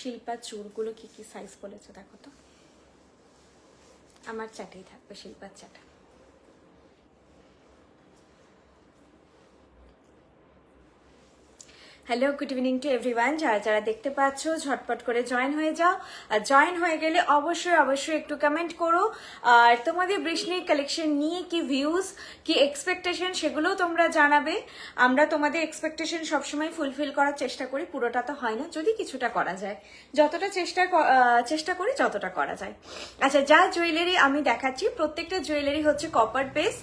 শিল্পার চুলগুলো কি কি সাইজ বলেছে দেখো তো। আমার চাটাই থাকবে, শিল্পার চাটা। Hello, good evening to everyone. যারা যারা দেখতে পাচ্ছ ঝটপট করে জয়েন হয়ে যাও। আর জয়েন হয়ে গেলে অবশ্যই অবশ্যই একটু কমেন্ট করো। আর তোমাদের বৃষ্ণির কালেকশন নিয়ে কি ভিউজ, কি এক্সপেকটেশন, সেগুলোও তোমরা জানাবে। আমরা তোমাদের এক্সপেকটেশন সবসময় ফুলফিল করার চেষ্টা করি, পুরোটা তো হয় না, যদি কিছুটা করা যায়, যতটা চেষ্টা করি যতটা করা যায়। আচ্ছা, যা জুয়েলারি আমি দেখাচ্ছি প্রত্যেকটা জুয়েলারি হচ্ছে copper base,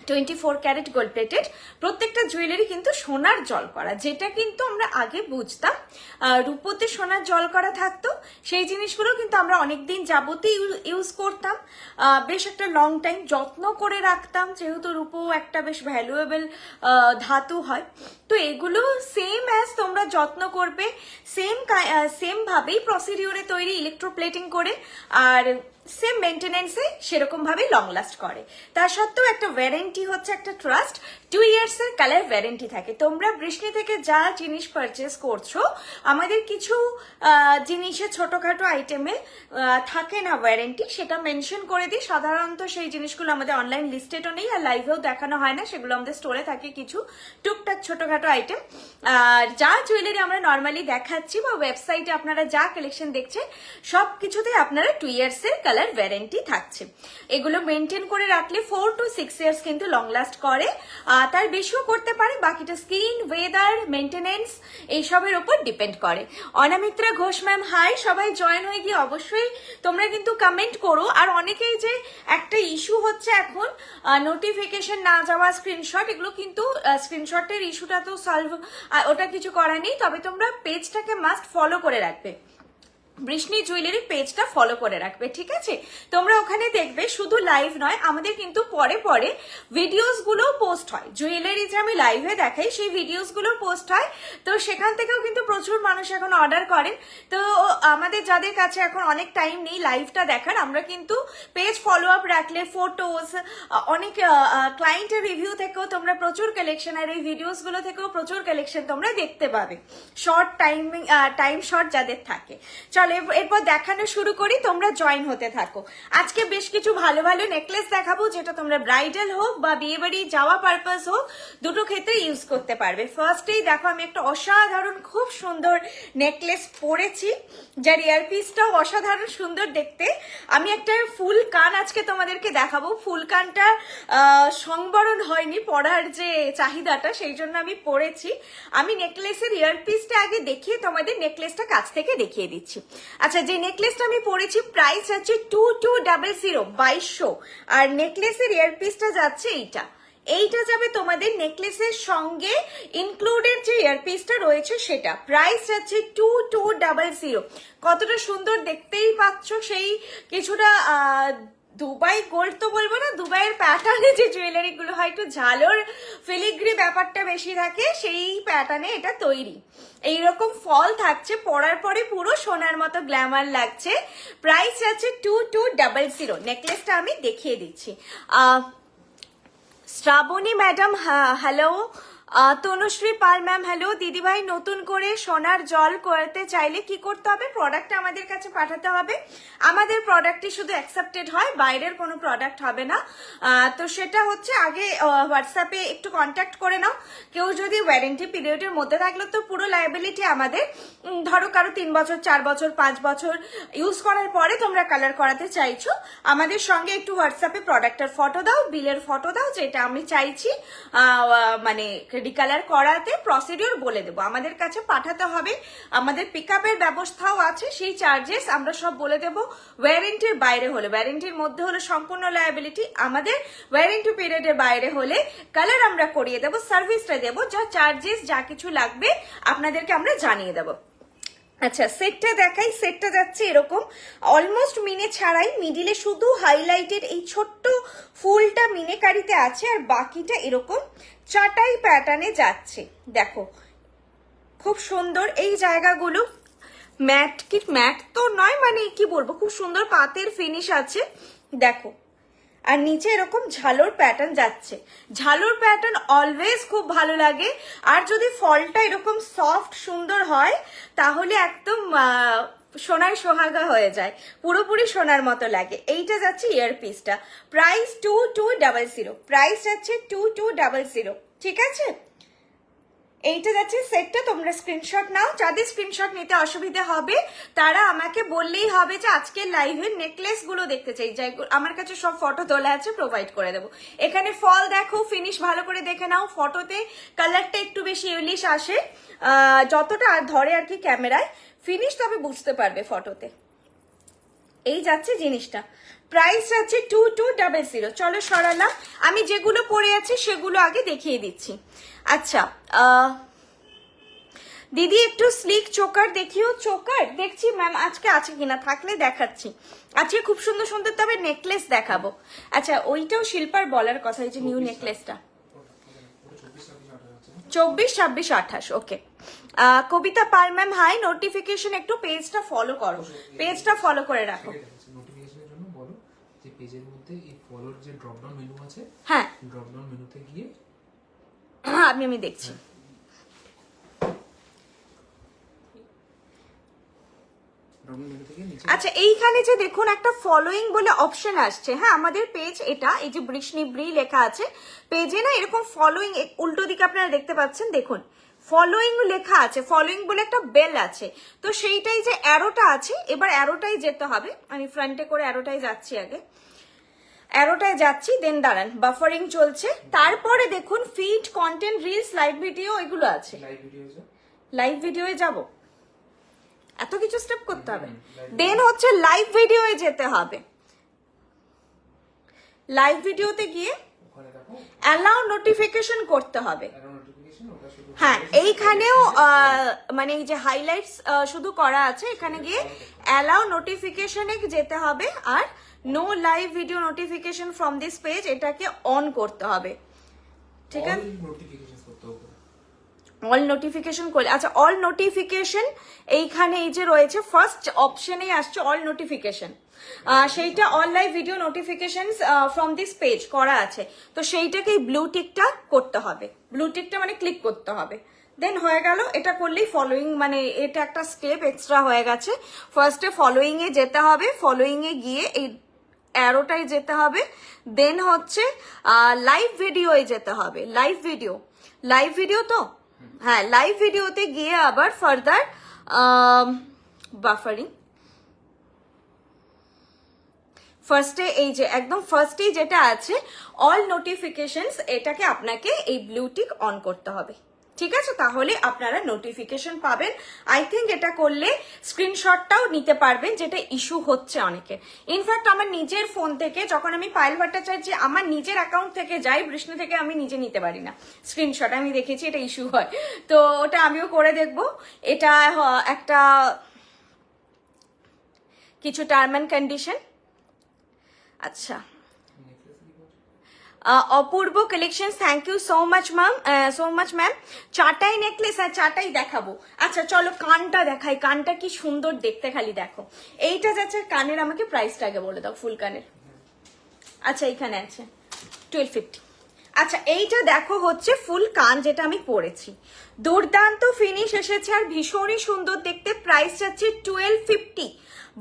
24 carat gold plated. প্রত্যেকটা জুয়েলারি কিন্তু সোনার জল করা, যেটা কিন্তু আমরা আগে বুঝতাম রূপোতে সোনার জল করা থাকতো, সেই জিনিসগুলো কিন্তু আমরা অনেকদিন যাবতীয় ইউজ করতাম, বেশ একটা লং টাইম যত্ন করে রাখতাম, যেহেতু রূপো একটা বেশ ভ্যালুয়েবল ধাতু হয়। তো এগুলো সেম অ্যাজ তোমরা যত্ন করবে, সেম ভাবেই প্রসিডিওরে তৈরি, ইলেকট্রোপ্লেটিং করে, আর সেম মেনটেনেন্সে সেরকম ভাবে লং লাস্ট করে। তার সত্ত্বেও একটা ওয়ারেন্টি হচ্ছে একটা ট্রাস্ট, 2 ইয়ার্স এর কালার ওয়ারেন্টি থাকে। তোমরা বৃষ্ণি থেকে যা জিনিস পারচেস করছো, আমাদের কিছু জিনিসের ছোটখাটো আইটেমে থাকে না ওয়ারেন্টি, সেটা মেনশন করে দিই। সাধারণত সেই জিনিসগুলো আমাদের অনলাইন লিস্টেডও নেই আর লাইভেও দেখানো হয় না, সেগুলো আমাদের স্টোরে থাকে কিছু টুকটাক ছোটখাটো আইটেম। আর যা জুয়েলারি আমরা নর্মালি দেখাচ্ছি বা ওয়েবসাইটে আপনারা যা কালেকশন দেখছেন, সব কিছুতে আপনারা 2 ইয়ার্স এর কালার ওয়ারেন্টি থাকছে। এগুলো মেনটেন করে রাখলে 4 to 6 ইয়ার্স কিন্তু লং লাস্ট করে, তার বেশিও করতে পারে। বাকিটা স্কিন, ওয়েদার, মেনটেনেন্স এইসবের উপর ডিপেন্ড করে। অনামিত্রা ঘোষ ম্যাম হাই, সবাই জয়েন হয়ে গিয়ে অবশ্যই তোমরা কিন্তু কমেন্ট করো। আর অনেকেই যে একটা ইস্যু হচ্ছে এখন নোটিফিকেশন না যাওয়া, স্ক্রিনশট, এগুলো কিন্তু স্ক্রিনশটের ইস্যুটা তো সলভ, ওটা কিছু করা নেই, তবে তোমরা পেজটাকে মাস্ট ফলো করে রাখবে, বৃষ্ণি জুয়েলারি পেজটা ফলো করে রাখবে, ঠিক আছে? তোমরা ওখানে দেখবে শুধু লাইভ নয়, আমাদের কিন্তু পরে পরে ভিডিওস গুলো পোস্ট হয়, জুয়েলারি যে আমি লাইভে দেখাই সেই ভিডিওস গুলো পোস্ট হয়। তো সেখান থেকেও কিন্তু প্রচুর মানুষ এখন অর্ডার করেন। তো আমাদের যাদের কাছে এখন অনেক টাইম নেই লাইভটা দেখার, আমরা কিন্তু পেজ ফলো আপ রাখলে ফটোস, অনেক ক্লায়েন্টের রিভিউ থেকেও তোমরা প্রচুর কালেকশন, আর এই ভিডিওস গুলো থেকেও প্রচুর কালেকশন তোমরা দেখতে পাবে, শর্ট টাইম শর্ট যাদের থাকে। চলো এরপর দেখানো শুরু করি, তোমরা জয়েন হতে থাকো। আজকে বেশ কিছু ভালো ভালো নেকলেস দেখাবো, যেটা তোমরা ব্রাইডাল হোক বা বিয়ে বাড়ি যাওয়া পারপাস হোক, দুটো ক্ষেত্রে ইউজ করতে পারবে। ফার্স্টেই দেখো আমি একটা অসাধারণ খুব সুন্দর নেকলেস পরেছি, যার ইয়ারপিসটাও অসাধারণ সুন্দর দেখতে। আমি একটা ফুল কান আজকে তোমাদেরকে দেখাবো। ফুল কানটা সংবরণ হয়নি পরার যে চাহিদাটা, সেই জন্য আমি পরেছি। আমি নেকলেসের ইয়ারপিসটা আগে দেখিয়ে তোমাদের নেকলেসটা কাছ থেকে দেখিয়ে দিচ্ছি। আচ্ছা, যে নেকলেসটা আমি পরেছি প্রাইস আছে 2200, 2200, আর নেকলেসের ইয়ারপিসটা যাচ্ছে এইটা যাবে তোমাদের নেকলেসের সঙ্গে ইনক্লুডেড যে ইয়ারপিসটা রয়েছে সেটা, প্রাইস যাচ্ছে 2200। কতটা সুন্দর দেখতেই পাচ্ছ, সেই কিছুটা দুবাই গোল্ড তো বলবো না, দুবাইয়ের প্যাটার্নে যে জুয়েলারি গুলো হয় একটু ঝালোর ফিলিগ্রি ব্যাপারটা বেশি থাকে, সেই প্যাটার্নে এটা তৈরি। এইরকম ফল থাকছে, পরার পরে পুরো সোনার মতো গ্ল্যামার লাগছে। প্রাইস আছে 2200। নেকলেসটা আমি দেখিয়ে দিচ্ছি। শ্রাবণী ম্যাডাম হ্যালো, তনুশ্রী পাল ম্যাম হ্যালো। দিদিভাই, নতুন করে সোনার জল করতে চাইলে কি করতে হবে? প্রোডাক্টটা আমাদের কাছে পাঠাতে হবে। আমাদের প্রোডাক্টই শুধু অ্যাকসেপ্টেড হয়, বাইরের কোনো প্রোডাক্ট হবে না। তো সেটা হচ্ছে আগে হোয়াটসঅ্যাপে একটু কন্ট্যাক্ট করে নাও। কেউ যদি ওয়ারেন্টি পিরিয়ডের মধ্যে থাকলে তো পুরো লায়াবিলিটি আমাদের। ধরো কারো 3 বছর, 4 বছর, 5 বছর ইউজ করার পরে তোমরা কালার করাতে চাইছো, আমাদের সঙ্গে একটু হোয়াটসঅ্যাপে প্রোডাক্টের ফটো দাও, বিলের ফটো দাও, যেটা আমি চাইছি মানে রিকালার করাতে, প্রসিডিওর বলে দেবো। আমাদের কাছে পাঠাতে হবে, আমাদের পিকআপের ব্যবস্থাও আছে, সেই চার্জেস আমরা সব বলে দেবো। ওয়ারেন্টির বাইরে হলে, ওয়ারেন্টির মধ্যে হলে সম্পূর্ণ লায়াবিলিটি, আমাদের ওয়ারেন্টি পিরিয়ডের বাইরে হলে কালার আমরা করিয়ে দেবো, সার্ভিসটা দেবো, যা চার্জেস যা কিছু লাগবে আপনাদেরকে আমরা জানিয়ে দেবো। আচ্ছা, সেটটা দেখাই। সেটটা যাচ্ছে এরকম, অলমোস্ট মিনে ছাড়াই, মিডিলে শুধু হাইলাইটেড এই ছোট্ট ফুলটা মিনেকারিতে আছে, আর বাকিটা এরকম চাটাই প্যাটার্নে যাচ্ছে। দেখো খুব সুন্দর এই জায়গাগুলো, ম্যাট কি ম্যাট তো নয়, মানে কি বলবো, খুব সুন্দর পাতের ফিনিশ আছে। দেখো আর নিচে এরকম ঝালোর প্যাটার্ন যাচ্ছে। ঝালোর প্যাটার্ন অলওয়েজ খুব ভালো লাগে। আর যদি ফলটা এরকম সফট সুন্দর হয় তাহলে একদম সোনার সোহাগা হয়ে যায়, পুরোপুরি সোনার মতো লাগে। এইটা যাচ্ছে ইয়ারপিসটা, প্রাইস 2200, প্রাইস যাচ্ছে 2200, ঠিক আছে। এইটা যাচ্ছে সেটটা, তোমরা স্ক্রিনশট নাও। যাদের স্ক্রিনশট নিতে অসুবিধা হবে তারা আমাকে বললেই হবে যে আজকে লাইভের নেকলেস গুলো দেখতে চাই, যাই আমার কাছে সব ফটো তোলা আছে, প্রোভাইড করে দেবো। এখানে ফল দেখো, ফিনিশ ভালো করে দেখে নাও। ফটোতে কালারটা একটু বেশি ইউলিশ আসে, যতটা ধরে আর কি ক্যামেরায়, ফিনিশ তবে বুঝতে পারবে ফটোতে। এই যাচ্ছে জিনিসটা, প্রাইস যাচ্ছে 2200। চলো সরালাম, আমি যেগুলো পরে আছি সেগুলো আগে দেখিয়ে দিচ্ছি। আচ্ছা দিদি একটু স্লিক চোকার দেখিও। চোকার দেখছি ম্যাম আজকে আছে কিনা, থাকলে দেখাচ্ছি। আজকে খুব সুন্দর সুন্দর তবে নেকলেস দেখাবো। আচ্ছা ওইটাও শিল্পার বলার কথা, এই যে নিউ নেকলেসটা 24, 26, 28। ওকে, কবিতা পাল ম্যাম হাই। নোটিফিকেশন একটু পেজটা ফলো করো, পেজটা ফলো করে রাখো। নোটিফিকেশনের জন্য বলো যে পেজের মধ্যে এই ফলোর যে ড্রপ ডাউন মেনু আছে, হ্যাঁ ড্রপ ডাউন মেনুতে গিয়ে আমি দেখছি। আচ্ছা এইখানে যে দেখুন একটা ফলোইং বলে অপশন আসছে, হ্যাঁ আমাদের পেজ এটা, এই যে বৃষ্ণি ব্রি লেখা আছে পেজে না, এরকম ফলোইং উল্টো দিকে আপনারা দেখতে পাচ্ছেন, দেখুন ফলোইং লেখা আছে, ফলোইং বলে একটা বেল আছে। তো সেইটাই যে অ্যারোটা আছে, এবার অ্যারোটাই যেতে হবে। আমি ফ্রন্টে করে অ্যারোটাই যাচ্ছি, আগে অ্যারোটায় যাচ্ছি, দেন দাঁড়ান বাফারিং চলছে। তারপরে দেখুন feed, content, reels, live video এগুলো আছে। লাইভ ভিডিওয়ে যাব, এত কিছু স্টেপ করতে হবে। দেন হচ্ছে লাইভ ভিডিওয়ে যেতে হবে। লাইভ ভিডিওতে গিয়ে অ্যালাউ নোটিফিকেশন করতে হবে। হ্যাঁ এইখানেও মানে এই যে হাইলাইটস শুধু করা আছে, এখানে গিয়ে অ্যালাউ নোটিফিকেশনে যেতে হবে। আর no live video notification from this page, এটাকে অন করতে হবে, ঠিক আছে। অল নোটিফিকেশন করলে, আচ্ছা অল নোটিফিকেশন এইখানে এই যে রয়েছে ফার্স্ট অপশনেই আসছে অল নোটিফিকেশন, সেইটা all live video notification from this page করা আছে। তো সেইটাকে ব্লু টিকটা করতে হবে, ব্লু টিকটা মানে ক্লিক করতে হবে। দেন হয়ে গেল, এটা করলেই ফলোইং, মানে এটা একটা স্টেপ এক্সট্রা হয়ে গেছে। ফার্স্টে ফলোইং এ যেতে হবে, ফলোইং এ গিয়ে এই অ্যারোটাই যেতে হবে। দেন হচ্ছে লাইভ ভিডিওয়ে যেতে হবে, লাইভ ভিডিও, লাইভ ভিডিও তো হ্যাঁ, লাইভ ভিডিওতে গিয়ে আবার ফার্দার বাফারিং। ফার্স্টে এই যে একদম ফার্স্টেই যেটা আছে অল নোটিফিকেশনস, এটাকে আপনাকে এই ব্লু টিক অন করতে হবে, ঠিক আছে। তাহলে আপনারা নোটিফিকেশন পাবেন। আই থিঙ্ক এটা করলে স্ক্রিনশটটাও নিতে পারবেন, যেটা ইস্যু হচ্ছে অনেকের। ইনফ্যাক্ট আমার নিজের ফোন থেকে যখন আমি পায়েল ভট্টাচার্য আমার নিজের অ্যাকাউন্ট থেকে যাই, বৃষ্ণি থেকে আমি নিজে নিতে পারি না স্ক্রিনশট, আমি দেখেছি এটা ইস্যু হয়। তো ওটা আমিও করে দেখব। এটা একটা কিছু টার্ম অ্যান্ড কন্ডিশন। আচ্ছা অপূর্ব collection, thank you so much ma'am, so much ma'am. চাটাই নেকলেস, আর চাটাই দেখাবো। আচ্ছা চলো কানটা দেখাই, কানটা কি সুন্দর দেখতে, খালি দেখো। এইটা যাচ্ছে কানের, আমাকে প্রাইসটা আগে বলে দাও ফুল কানের। আচ্ছা এইখানে আছে 1250। আচ্ছা এইটা দেখো হচ্ছে ফুল কান, যেটা আমি পরেছি, দুর্দান্ত ফিনিশ এসেছে আর ভীষণই সুন্দর দেখতে। প্রাইস যাচ্ছে 1250,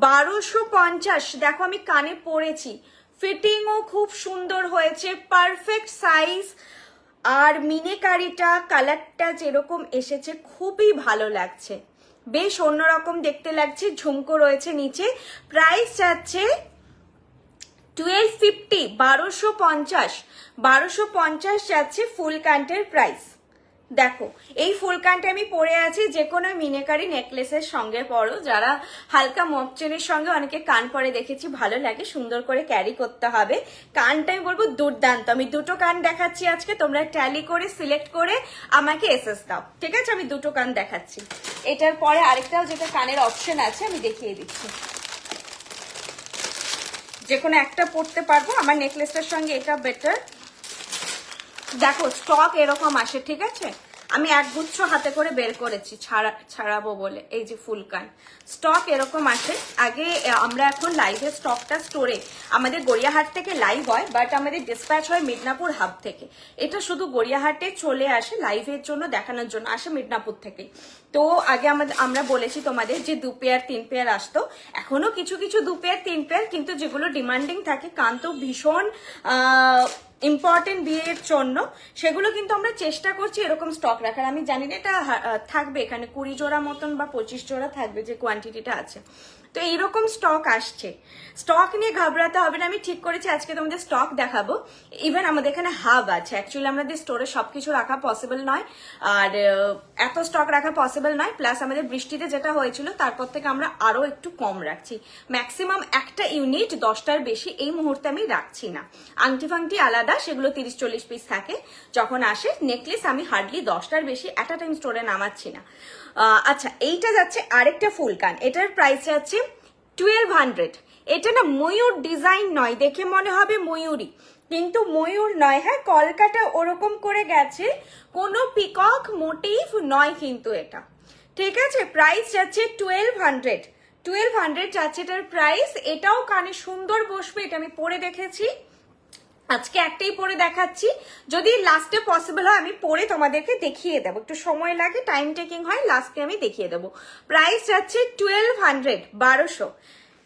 1250। দেখো আমি কানে পরেছি, ফিটিংও খুব সুন্দর হয়েছে, পারফেক্ট সাইজ। আর মিনেকারিটা কালারটা যেরকম এসেছে খুবই ভালো লাগছে, বেশ অন্যরকম দেখতে লাগছে। ঝুমকো রয়েছে নিচে। প্রাইস যাচ্ছে 1250, 1250, 1250 যাচ্ছে ফুল কান্টের প্রাইস। দেখো এই ফুল কানটা আমি পরে আছি, যে কোনো মিনেকারি নেকলেসের সঙ্গে পরো। যারা হালকা মপ চেনের সঙ্গে অনেকে কান পরে দেখেছি, ভালো লাগে, সুন্দর করে ক্যারি করতে হবে। কানটা আমি বলবো দুর্দান্ত। আমি দুটো কান দেখাচ্ছি আজকে, তোমরা ট্যালি করে সিলেক্ট করে আমাকে এসএস দাও, ঠিক আছে। আমি দুটো কান দেখাচ্ছি, এটার পরে আরেকটাও যেটা কানের অপশন আছে আমি দেখিয়ে দিচ্ছি। যে কোনো একটা পরতে পারবো, আমার নেকলেসটার সঙ্গে এটা বেটার। দেখো স্টক এরকম আসে, ঠিক আছে। আমি একগুচ্ছ হাতে করে বের করেছি ছাড়াবো বলে। এই যে ফুলকান স্টক এরকম আছে। আগে আমরা এখন লাইভের স্টকটা স্টোরে আমাদের গড়িয়াহাট থেকে লাইভ হয়, বাট আমাদের ডিসপ্যাচ হয় মিদনাপুর হাব থেকে। এটা শুধু গড়িয়াহাটে চলে আসে লাইভের জন্য, দেখানোর জন্য আসে মিদনাপুর থেকে। তো আগে আমরা বলেছি তোমাদের যে 2 পেয়ার 3 পেয়ার আসতো, এখনো কিছু কিছু 2 পেয়ার 3 পেয়ার, কিন্তু যেগুলো ডিমান্ডিং থাকে কান তো ভীষণ ইম্পর্টেন্ট বিয়ের জন্য, সেগুলো কিন্তু আমরা চেষ্টা করছি এরকম স্টক রাখার। আমি জানি না এটা থাকবে এখানে 20 জোড়া মতন বা 25 জোড়া থাকবে যে কোয়ান্টিটিটা আছে। তো এইরকম স্টক আসছে, স্টক নিয়ে ঘাবড়াতে হবে না। আমি ঠিক করেছি আজকে তোমাদের স্টক দেখাবো। ইভেন আমাদের এখানে হাব আছে, অ্যাকচুয়ালি আমাদের স্টোরে সবকিছু রাখা পসিবল নয়, আর এত স্টক রাখা পসিবল নয়। প্লাস আমাদের বৃষ্টিতে যেটা হয়েছিল তারপর থেকে আমরা আরো একটু কম রাখছি। ম্যাক্সিমাম একটা ইউনিট 10টার বেশি এই মুহূর্তে আমি রাখছি না। আংটি ফাংটি আলাদা, সেগুলো 30-40 পিস থাকে যখন আসে। নেকলেস আমি হার্ডলি 10টার বেশি এট আ টাইম স্টোরে নামাচ্ছি না। আচ্ছা, এইটা যাচ্ছে আরেকটা ফুলকান, এটার প্রাইস যাচ্ছে 1200। এটা না ময়ূর ডিজাইন নয়, দেখে মনে হবে ময়ূরী, কিন্তু ময়ূর নয়। হ্যাঁ, কলকাতা ওরকম করে গেছে, কোনো পিকক মোটিভ নয় কিন্তু এটা, ঠিক আছে। প্রাইস যাচ্ছে 1200 যাচ্ছে এটার প্রাইস। এটাও কানে সুন্দর বসবে, এটা আমি পরে দেখেছি, আজকে একটাই পরে দেখাচ্ছি। যদি লাস্টে পসিবল হয় আমি পরে তোমাদেরকে দেখিয়ে দেবো, একটু সময় লাগে, টাইম টেকিং হয়, লাস্টে আমি দেখিয়ে দেবো। প্রাইস যাচ্ছে 1200।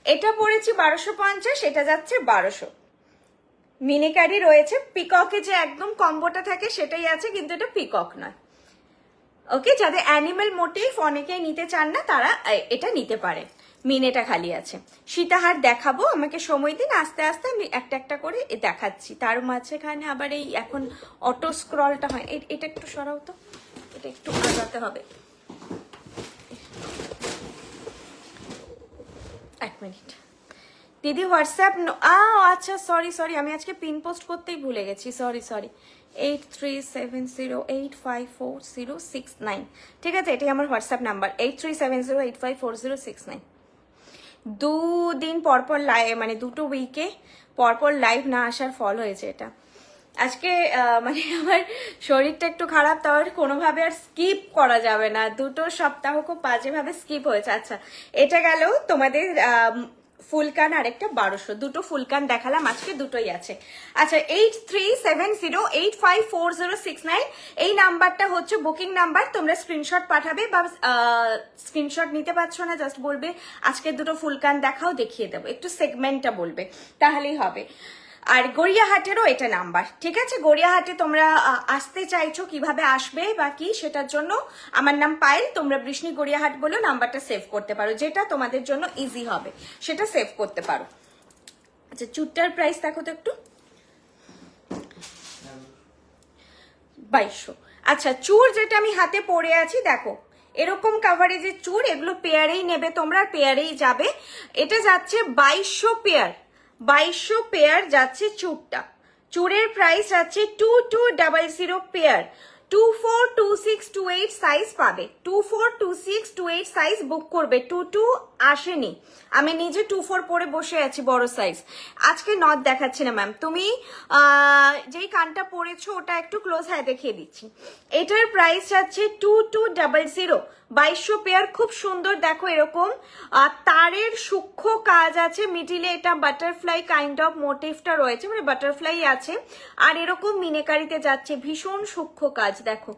এটা পড়েছি 1250, এটা যাচ্ছে 1200। মিনিকারি রয়েছে, পিককে যে একদম কম্বোটা থাকে সেটাই আছে, কিন্তু এটা পিকক নয়। ওকে, যাদের অ্যানিমেল মোটিভ অনেকেই নিতে চান না তারা এটা নিতে পারে। মিনেটা খালি আছে। সীতাহার দেখাবো, আমাকে সময় দিন, আস্তে আস্তে আমি একটা একটা করে দেখাচ্ছি। তার মাঝখানে আবার এই এখন অটো স্ক্রলটা হয়, এটা একটু সরাও তো, এটা একটু আগাতে হবে। 1 মিনিট দিদি, হোয়াটসঅ্যাপ আচ্ছা সরি, আমি আজকে পিন পোস্ট করতেই ভুলে গেছি, সরি 8370854069। ঠিক আছে, এটাই আমার হোয়াটসঅ্যাপ নাম্বার, 8370854069। 2 দিন পরপর লাইভ, মানে 2টো উইকে পরপর লাইভ না আসার ফল হয়েছে এটা। আজকে মানে আমার শরীরটা একটু খারাপ, তাহলে কোনোভাবে আর স্কিপ করা যাবে না, 2টো সপ্তাহ খুব বাজেভাবে স্কিপ হয়েছে। আচ্ছা, এটা গেল তোমাদের ফুলকান, আরেকটা 1200। 2টো ফুলকান দেখালাম আজকে, 2টোই আছে। আচ্ছা, 8370854069 এই নাম্বারটা হচ্ছে বুকিং নাম্বার। তোমরা স্ক্রিনশট পাঠাবে, বা স্ক্রিনশট নিতে পারছো না, জাস্ট বলবে আজকে 2টো ফুলকান দেখাও, দেখিয়ে দেবো, একটু সেগমেন্টটা বলবে, তাহলেই হবে। আর গড়িয়াহাটেরও এটা নাম্বার, ঠিক আছে। গড়িয়াহাটে তোমরা আসতে চাইছো, কিভাবে আসবে বা কি, সেটার জন্য আমার নাম পায়েল, তোমরা বৃষ্ণি গড়িয়াহাট বলে নাম্বারটা সেভ করতে পারো, যেটা তোমাদের জন্য ইজি হবে সেটা সেভ করতে পারো। আচ্ছা, চুটটার প্রাইস দেখো তো একটু, 2200। আচ্ছা, চুর যেটা আমি হাতে পরে আছি দেখো, এরকম কাভারেজের চুর, এগুলো পেয়ারেই নেবে তোমরা, পেয়ারেই যাবে। এটা যাচ্ছে 2200 পেয়ার, 2200 পেয়ার যাচ্ছে চুরটা। চুরের প্রাইস যাচ্ছে 2200 পেয়ার। 242628 সাইজ পাবে, 242628 সাইজ বুক করবে। 22 আসেনি, আমি নিজে 24 পরে বসে আছি, বড় সাইজ। আজকে নট দেখাচ্ছি না ম্যাম, তুমি যেই কানটা পরেছো ওটা একটু ক্লোজ, হ্যাঁ দেখিয়ে দিচ্ছি। এটার প্রাইস যাচ্ছে 2200, 2200 পেয়ার, খুব সুন্দর। দেখো এরকম তারের সূক্ষ্ম কাজ আছে, মিডিলে এটা বাটারফ্লাই কাইন্ড অফ মোটিভটা রয়েছে, মানে বাটারফ্লাই আছে, আর এরকম মিনেকারিতে যাচ্ছে, ভীষণ সূক্ষ্ম কাজ, দেখো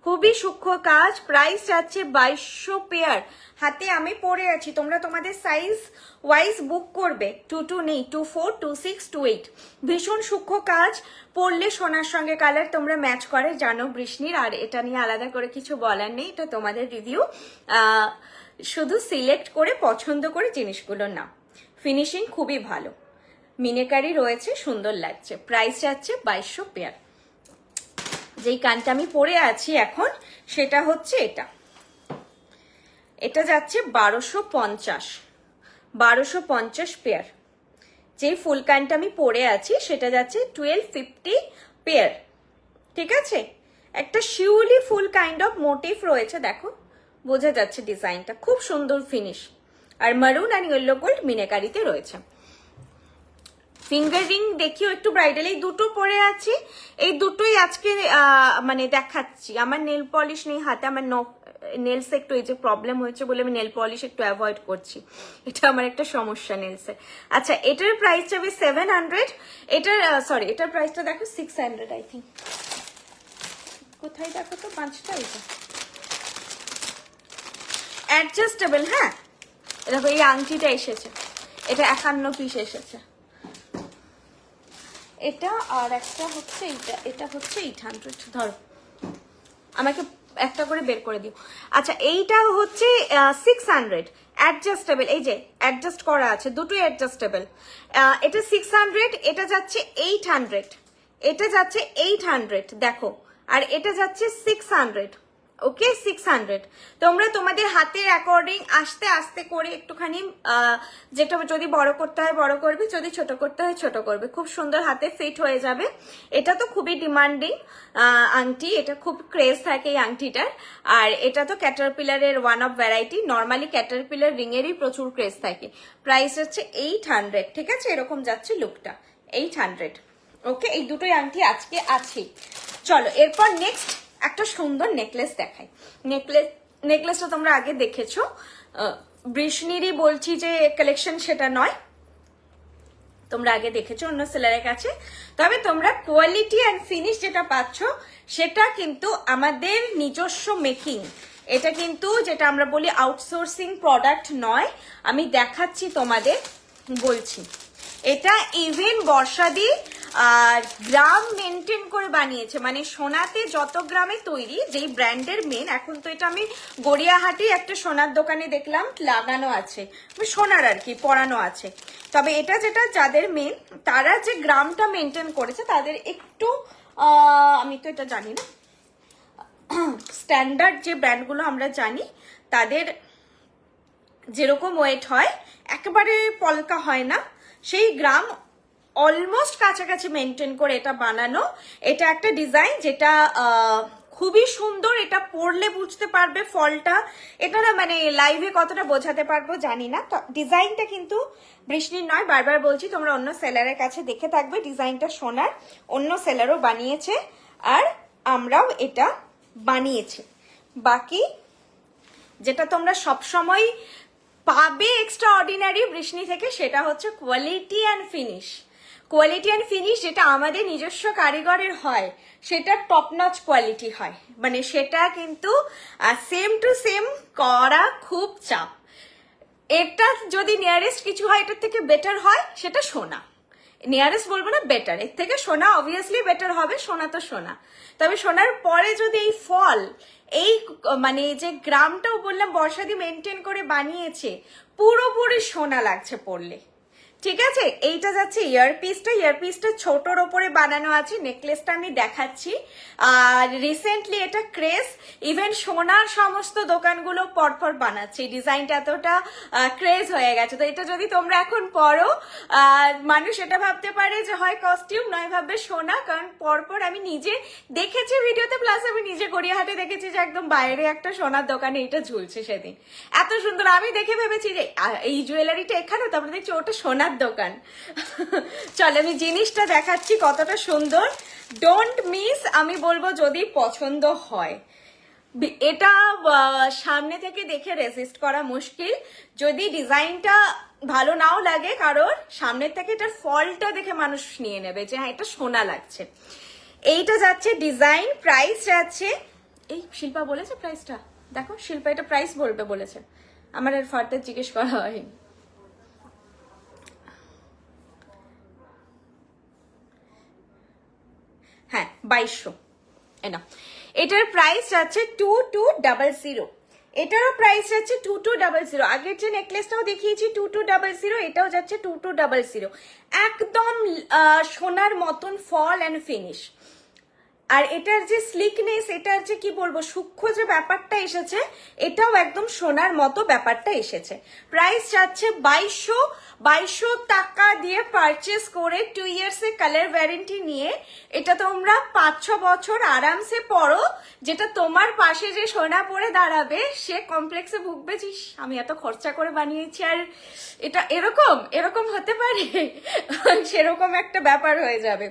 খুবই সূক্ষ্ম কাজ। প্রাইস যাচ্ছে 2200 পেয়ার, হাতে আমি পরে আছি, তোমরা তোমাদের সাইজ ওয়াইজ বুক করবে। 22 নেই, 24, 26, 28, ভীষণ সূক্ষ্ম কাজ, পরলে সোনার সঙ্গে কালার তোমরা ম্যাচ করে, জানো বৃষ্ণির। আর এটা নিয়ে আলাদা করে কিছু বলার নেই, এটা তোমাদের রিভিউ, শুধু সিলেক্ট করে পছন্দ করে জিনিসগুলো না। ফিনিশিং খুবই ভালো, মিনেকারি রয়েছে, সুন্দর লাগছে। প্রাইস যাচ্ছে 2200 পেয়ার। যেই কানটা আমি পরে আছি এখন সেটা হচ্ছে এটা যাচ্ছে 1250 পেয়ার। যেই ফুল কানটা আমি পরে আছি সেটা যাচ্ছে 1250 পেয়ার, ঠিক আছে। একটা শিউলি ফুল কাইন্ড অফ মোটিভ রয়েছে, দেখো বোঝা যাচ্ছে ডিজাইনটা, খুব সুন্দর ফিনিশ। আর মারুন আর ইয়েলো গোল্ড মিনেকারিতে রয়েছে। ফিঙ্গার রিং দেখিও একটু ব্রাইডাল, এই দুটো পরে আছি, এই দুটোই আজকে মানে দেখাচ্ছি। আমার নেল পলিশ নেই হাতে, আমার নেলস একটু এই যে প্রবলেম হয়েছে বলে আমি নেল পলিশ একটু অ্যাভয়েড করছি, এটা আমার একটা সমস্যা নেলসে। আচ্ছা, এটার প্রাইস যাবে 700, এটার সরি এটার প্রাইসটা দেখো 600 আই থিঙ্ক। কোথায় দেখো তো, 5টা এটা অ্যাডজাস্টেবল। হ্যাঁ, দেখো এই আংটিটা এসেছে, এটা 51 পিস এসেছে। এটা আর একটা হচ্ছে এইটা, এটা হচ্ছে 800। ধরো আমাকে একটা করে বের করে দিও। আচ্ছা, এইটা হচ্ছে 600 অ্যাডজাস্টেবল, এই যে অ্যাডজাস্ট করা আছে, দুটোই অ্যাডজাস্টেবল। এটা 600, এটা যাচ্ছে 800, এটা যাচ্ছে 800 দেখো, আর এটা যাচ্ছে 600। ওকে, 600। তোমরা তোমাদের হাতের অ্যাকর্ডিং আস্তে আস্তে করে একটুখানি যেটা যদি বড় করতে হয় বড় করবে, যদি ছোট করতে হয় ছোট করবে, খুব সুন্দর হাতে ফিট হয়ে যাবে। এটা তো খুবই ডিমান্ডিং আংটি, এটা খুব ক্রেজ থাকে এই আংটিটার। আর এটা তো ক্যাটারপিলারের one of variety, normally caterpillar ring এরই প্রচুর ক্রেজ থাকে। প্রাইস হচ্ছে 800, ঠিক আছে, এরকম যাচ্ছে লুকটা 800। ওকে, এই দুটোই আংটি আজকে আছে। চলো এরপর নেক্সট একটা সুন্দর নেকলেস দেখাই। নেকলেসটা তোমরা আগে দেখেছো, বৃষ্ণিরই বলছি যে কালেকশন সেটা নয়, তোমরা আগে দেখেছো অন্য সেলারের কাছে। তবে তোমরা কোয়ালিটি অ্যান্ড ফিনিশ যেটা পাচ্ছ সেটা কিন্তু আমাদের নিজস্ব মেকিং। এটা কিন্তু যেটা আমরা বলি আউটসোর্সিং প্রোডাক্ট নয়, আমি দেখাচ্ছি তোমাদের, বলছি। এটা ইভেন বর্ষাদি আর গ্রাম মেনটেন করে বানিয়েছে, মানে সোনাতে যত গ্রামে তৈরি, যেই ব্র্যান্ডের মেন। এখন তো এটা আমি গড়িয়াহাটি একটা সোনার দোকানে দেখলাম লাগানো আছে, সোনার আর কি পরানো আছে। তবে এটা যেটা যাদের মেন, তারা যে গ্রামটা মেনটেন করেছে তাদের একটু আমি তো এটা জানি না, স্ট্যান্ডার্ড যে ব্র্যান্ডগুলো আমরা জানি তাদের যেরকম ওয়েট হয়, একেবারে পলকা হয় না, সেই গ্রাম অলমোস্ট কাছাকাছি মেনটেন করে এটা বানানো। এটা একটা ডিজাইন যেটা খুবই সুন্দর, এটা পরলে বুঝতে পারবে ফলটা। এটা না মানে লাইভে কতটা বোঝাতে পারবো জানি না, তো ডিজাইনটা কিন্তু বৃষ্ণির নয়, বারবার বলছি, তোমরা অন্য সেলারের কাছে দেখে থাকবে। ডিজাইনটা সোনার, অন্য সেলারও বানিয়েছে আর আমরাও এটা বানিয়েছি। বাকি যেটা তোমরা সবসময় পাবে এক্সট্রা অর্ডিনারি বৃষ্ণি থেকে, সেটা হচ্ছে quality and finish. Quality and finish যেটা আমাদের নিজস্ব কারিগরের হয় সেটা টপ নচ কোয়ালিটি হয়, মানে সেটা কিন্তু সেম টু সেম করা খুব চাপ। এটা যদি নিয়ারেস্ট কিছু হয় এটার থেকে বেটার হয়, সেটা সোনা। নিয়ারেস্ট বলবো না, বেটার, এর থেকে সোনা অবভিয়াসলি বেটার হবে, সোনা তো সোনা। তবে সোনার পরে যদি এই ফল, এই মানে যে গ্রামটাও বললাম বর্ষাদি মেনটেন করে বানিয়েছে, পুরোপুরি সোনা লাগছে পড়লে। ঠিক আছে, এইটা যাচ্ছে ইয়ারপিসটা ছোটর ওপরে বানানো আছে। নেকলেসটা আমি দেখাচ্ছি, আর রিসেন্টলি এটা ক্রেজ, ইভেন সোনার সমস্ত দোকানগুলো পরপর বানাচ্ছে। এই ডিজাইনটা এতটা ক্রেজ হয়ে গেছে, তো এটা যদি তোমরা এখন পরো, মানুষ এটা ভাবতে পারে যে হয় কস্টিউম, নয় ভাববে সোনা, কারণ পরপর আমি নিজে দেখেছি ভিডিওতে, প্লাস আমি নিজে গড়িয়াহাটে দেখেছি যে একদম বাইরে একটা সোনার দোকানে এটা ঝুলছে সেদিন, এত সুন্দর। আমি দেখে ভেবেছি যে এই জুয়েলারিটা এখানে, তারপরে দেখছি ওটা সোনার দোকান। চলো আমি জিনিসটা দেখাচ্ছি কতটা সুন্দর, ডোন্ট মিস। আমি বলবো যদি পছন্দ হয়, এটা সামনে থেকে দেখে রেজিস্ট করা মুশকিল। যদি ডিজাইনটা ভালো নাও লাগে কারোর, সামনের থেকে এটার ফলটা দেখে মানুষ নিয়ে নেবে যে হ্যাঁ এটা সোনা লাগছে। এইটা যাচ্ছে ডিজাইন, প্রাইস যাচ্ছে, এই শিল্পা বলেছে প্রাইসটা, দেখো শিল্পা এটা প্রাইস বলবে বলেছে, আমার আর ফার্দার জিজ্ঞেস করা হয়নি। হ্যাঁ 2200, না এটার প্রাইস যাচ্ছে 2200, এটারও প্রাইস যাচ্ছে 2200। আগের যে নেকলেসটাও দেখিয়েছি 2200, এটাও যাচ্ছে 2200। একদম সোনার মতন ফল অ্যান্ড ফিনিশ। আর এটার যে স্লিকনেস, এটার যে কি বলবো সূক্ষ্ম যে ব্যাপারটা এসেছে, এটাও একদম সোনার মতো ব্যাপারটা এসেছে। প্রাইস যাচ্ছে 2200 টাকা দিয়ে পারচেস করে 2 ইয়ার্স এর কালার ওয়ারেন্টি নিয়ে এটা তোমরা 5-6 বছর আরামসে পরো, যেটা তোমার পাশে যে সোনা পরে দাঁড়াবে সে কমপ্লেক্সে ভুগবে যে আমি এত খরচা করে বানিয়েছি আর এটা এরকম হতে পারে, সেরকম একটা ব্যাপার হয়ে যাবে।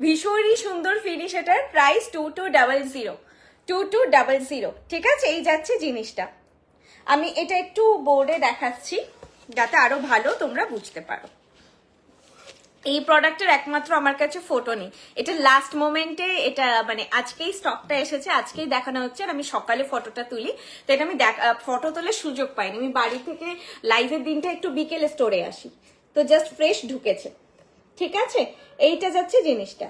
ভীষণই সুন্দর ফিনিশ এটার। প্রাইস 2200, ঠিক আছে? এই যাচ্ছে জিনিসটা। আমি এটা একটু বোর্ডে দেখাচ্ছি যাতে আরো ভালো তোমরা বুঝতে পারো। এই প্রোডাক্টের একমাত্র আমার কাছে ফটো নেই, এটা লাস্ট মোমেন্টে, এটা মানে আজকেই স্টকটা এসেছে, আজকেই দেখানো হচ্ছে আর আমি সকালে ফটোটা তুলি, তো এটা আমি ফটো তোলার সুযোগ পাইনি। আমি বাড়ি থেকে লাইভের দিনটা একটু বিকেলে স্টোরে আসি, তো জাস্ট ফ্রেশ ঢুকেছে, ঠিক আছে? এইটা যাচ্ছে জিনিসটা,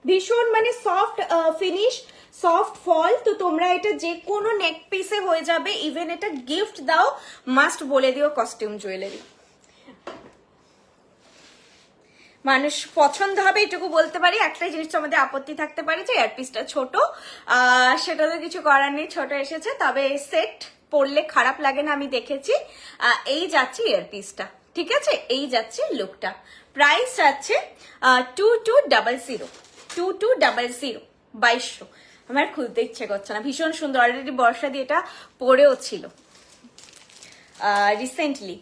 ভীষণ মানে সফট ফিনিশ, সফট ফল। তো তোমরা এটা যে কোনো নেক পিসে হয়ে যাবে, ইভেন এটা গিফট দাও, মাস্ট বলে দিও কস্টিউম জুয়েলারি। মানুষ পছন্দ হবে এটুকু বলতে পারি। একটাই জিনিস আমাদের আপত্তি থাকতে পারে যে এয়ারপিসটা ছোট, সেটা তো কিছু করার নেই, ছোট এসেছে, তবে সেট পরলে খারাপ লাগে না, আমি দেখেছি। এই যাচ্ছে এয়ারপিসটা, ঠিক আছে? এই যাচ্ছে লুকটা। প্রাইস যাচ্ছে 2200, 2200। আমার খুলতে ইচ্ছে করছে না, ভীষণ সুন্দর। অলরেডি বর্ষা দিয়ে এটা পরেও ছিল, রিসেন্টলি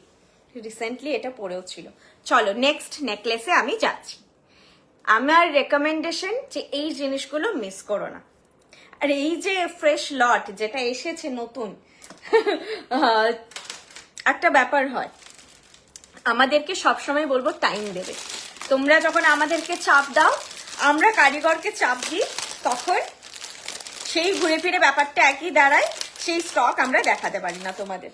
এটা পরেও ছিল। চলো নেক্সট নেকলেসে আমি যাচ্ছি। আমার রেকমেন্ডেশন যে এই জিনিসগুলো মিস করো না। আর এই যে ফ্রেশ লট যেটা এসেছে নতুন, একটা ব্যাপার হয়, আমাদেরকে সবসময় বলবো টাইম দেবে। তোমরা যখন আমাদেরকে চাপ দাও, আমরা কারিগরকে চাপ দিই, তখন সেই ঘুরে ফিরে ব্যাপারটা একই দাঁড়ায়, সেই স্টক আমরা দেখাতে পারি না তোমাদের।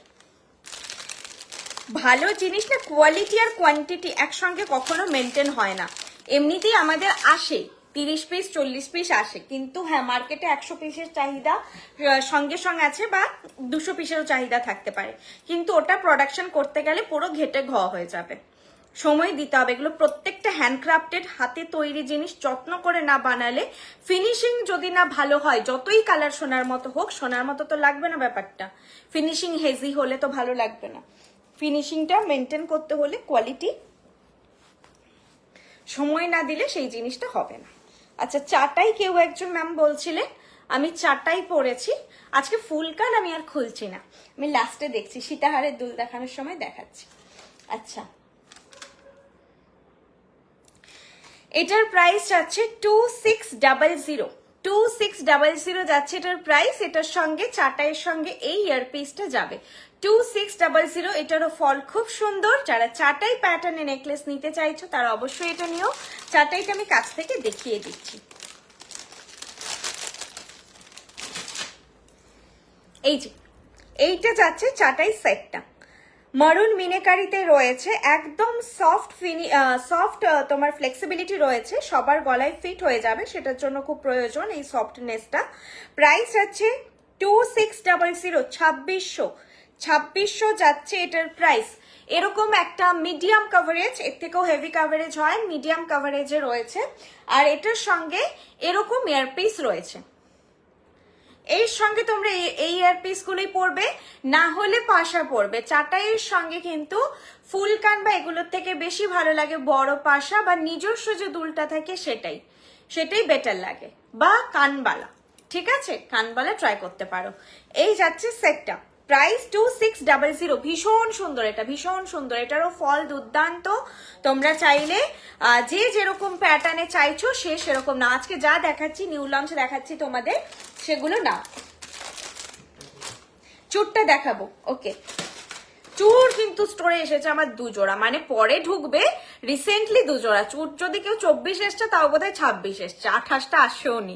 ভালো জিনিস না, কোয়ালিটি আর কোয়ান্টিটি একসঙ্গে কখনো মেনটেন হয় না। এমনিতেই আমাদের আসে 30 পিস 40 পিস আসে, কিন্তু হ্যাঁ মার্কেটে 100 পিসের চাহিদা সঙ্গে সঙ্গে আছে, বা 200 পিসেরও চাহিদা থাকতে পারে, কিন্তু ওটা প্রোডাকশন করতে গেলে পুরো ঘেটে ঘ হয়ে যাবে, সময় দিতে হবে। এগুলো প্রত্যেকটা হ্যান্ডক্রাফটেড, হাতে তৈরি জিনিস, যত্ন করে না বানালে, ফিনিশিং যদি না ভালো হয়, যতই কালার সোনার মতো হোক, সোনার মতো তো লাগবে না ব্যাপারটা। ফিনিশিং হেজি হলে তো ভালো লাগবে না। ফিনিশিংটা মেনটেন করতে হলে কোয়ালিটি সময় না দিলে সেই জিনিসটা হবে না। আচ্ছা, চাটাই কেউ একজন ম্যাম বলছিলেন, আমি চাটাই পরেছি আজকে, ফুলকান আমি আর খুলছি না, আমি লাস্টে দেখছি, সীতাহারের দুল দেখানোর সময় দেখাচ্ছি। আচ্ছা, এটার প্রাইস যাচ্ছে 2600 যাচ্ছে এটার প্রাইস। এটার সঙ্গে চাটাইয়ের সঙ্গে এই ইয়ারপিসটা যাবে 2600। এটারও ফল খুব সুন্দর। যারা চাটাই প্যাটার্নে নেকলেস নিতে চাইছো তারা অবশ্যই এটা নিও। চাটাইটা আমি কাছ থেকে দেখিয়ে দিচ্ছি। এই যে এইটা যাচ্ছে চাটাই সেটটা, মারুন মিনেকারিতে রয়েছে, একদম সফট তোমার ফ্লেক্সিবিলিটি রয়েছে, সবার গলায় ফিট হয়ে যাবে, সেটার জন্য খুব প্রয়োজন এই সফটনেসটা। প্রাইস আছে 2600, 2600 যাচ্ছে এটার প্রাইস। এরকম একটা মিডিয়াম কভারেজ, এর থেকেও হেভি কভারেজ হয়, মিডিয়াম কভারেজে রয়েছে। আর এটার সঙ্গে এরকম ইয়ারপিস রয়েছে, এর সঙ্গে তোমরা এই ইয়ারপিস গুলোই পরবে, না হলে পাশা পরবে। চাটাইয়ের সঙ্গে কিন্তু ফুল কান বা এগুলোর থেকে বেশি ভালো লাগে বড় পাশা, বা নিজস্ব যে দুলটা থাকে সেটাই বেটার লাগে, বা কানবালা, ঠিক আছে? কানবালা ট্রাই করতে পারো। এই যাচ্ছে সেটটা, প্রাইস 2600। ভীষণ সুন্দর, এটা ভীষণ সুন্দর, এটারও ফল দুর্দান্ত। তোমরা চাইলে যে যেরকম প্যাটার্নে চাইছো সে সেরকম না। আজকে যা দেখাচ্ছি, নিউ লঞ্চ দেখাচ্ছি তোমাদের, সেগুলো না। চুরটা দেখাবো, ওকে। চুর কিন্তু স্টোরে এসেছে আমার 2 জোড়া, মানে পরে ঢুকবে, রিসেন্টলি 2 জোড়া চুর। যদি কেউ 24 এসছে তাও বোধহয় 26 এসছে, 28টা আসেও নি।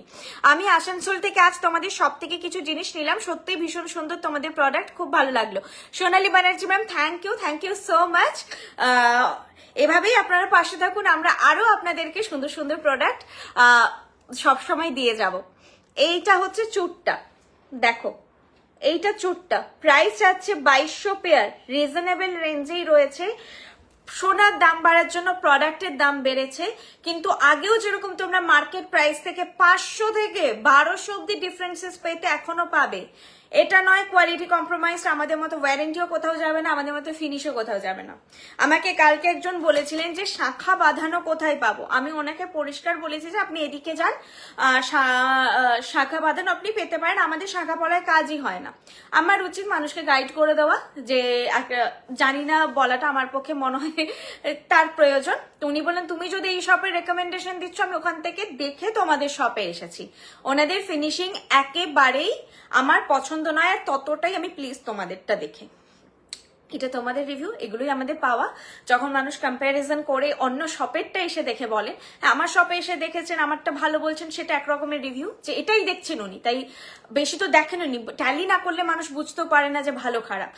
আমি আসানসোল থেকে আজ তোমাদের সব থেকে কিছু জিনিস নিলাম, সত্যিই ভীষণ সুন্দর তোমাদের প্রোডাক্ট, খুব ভালো লাগলো। Sonali Banerjee ma'am, thank you so much. এভাবেই আপনারা পাশে থাকুন, আমরা আরো আপনাদেরকে সুন্দর সুন্দর প্রোডাক্ট সবসময় দিয়ে যাব। এইটা হচ্ছে চুরটা, দেখো এইটা চুরটা, প্রাইস আছে 2200 পেয়ার, রিজনেবল রেঞ্জেই রয়েছে। সোনার দাম বাড়ার জন্য প্রোডাক্টের দাম বেড়েছে, কিন্তু আগেও যেরকম তোমরা মার্কেট প্রাইস থেকে 500 থেকে 1200 অব্দি ডিফারেন্সেস পেতে এখনো পাবে। এটা নয় কোয়ালিটি কম্প্রোমাইজ, আমাদের মতো ওয়ারেন্টিও কোথাও যাবে না, আমাদের মতো ফিনিশও কোথাও যাবে না। আমাকে কালকে একজন বলেছিলেন যে শাখা বাঁধানো কোথায় পাবো, আমি ওনাকে পরিষ্কার বলেছি যে আপনি এদিকে যান, শাখা বাঁধানো আপনি পেতে পারেন, আমাদের শাখা পড়ায় কাজই হয় না। আমার উচিত মানুষকে গাইড করে দেওয়া, যে জানি না বলাটা আমার পক্ষে মনে হয় তার প্রয়োজন। তো উনি বললেন তুমি যদি এই শপের রেকমেন্ডেশন দিচ্ছ, আমি ওখান থেকে দেখে তোমাদের শপে এসেছি, ওনাদের ফিনিশিং একেবারেই আমার পছন্দ নয়, আর ততটাই আমি প্লিজ তোমাদেরটা দেখে, এটা তোমাদের রিভিউ, এগুলোই আমাদের পাওয়া। যখন মানুষ কম্প্যারিজন করে অন্য শপেরটা এসে দেখে বলে আমার শপে এসে দেখেছেন আমারটা ভালো বলছেন, সেটা একরকমের রিভিউ, যে এটাই দেখছেন উনি, তাই বেশি তো দেখেন উনি, ট্যালি না করলে মানুষ বুঝতেও পারে না যে ভালো খারাপ।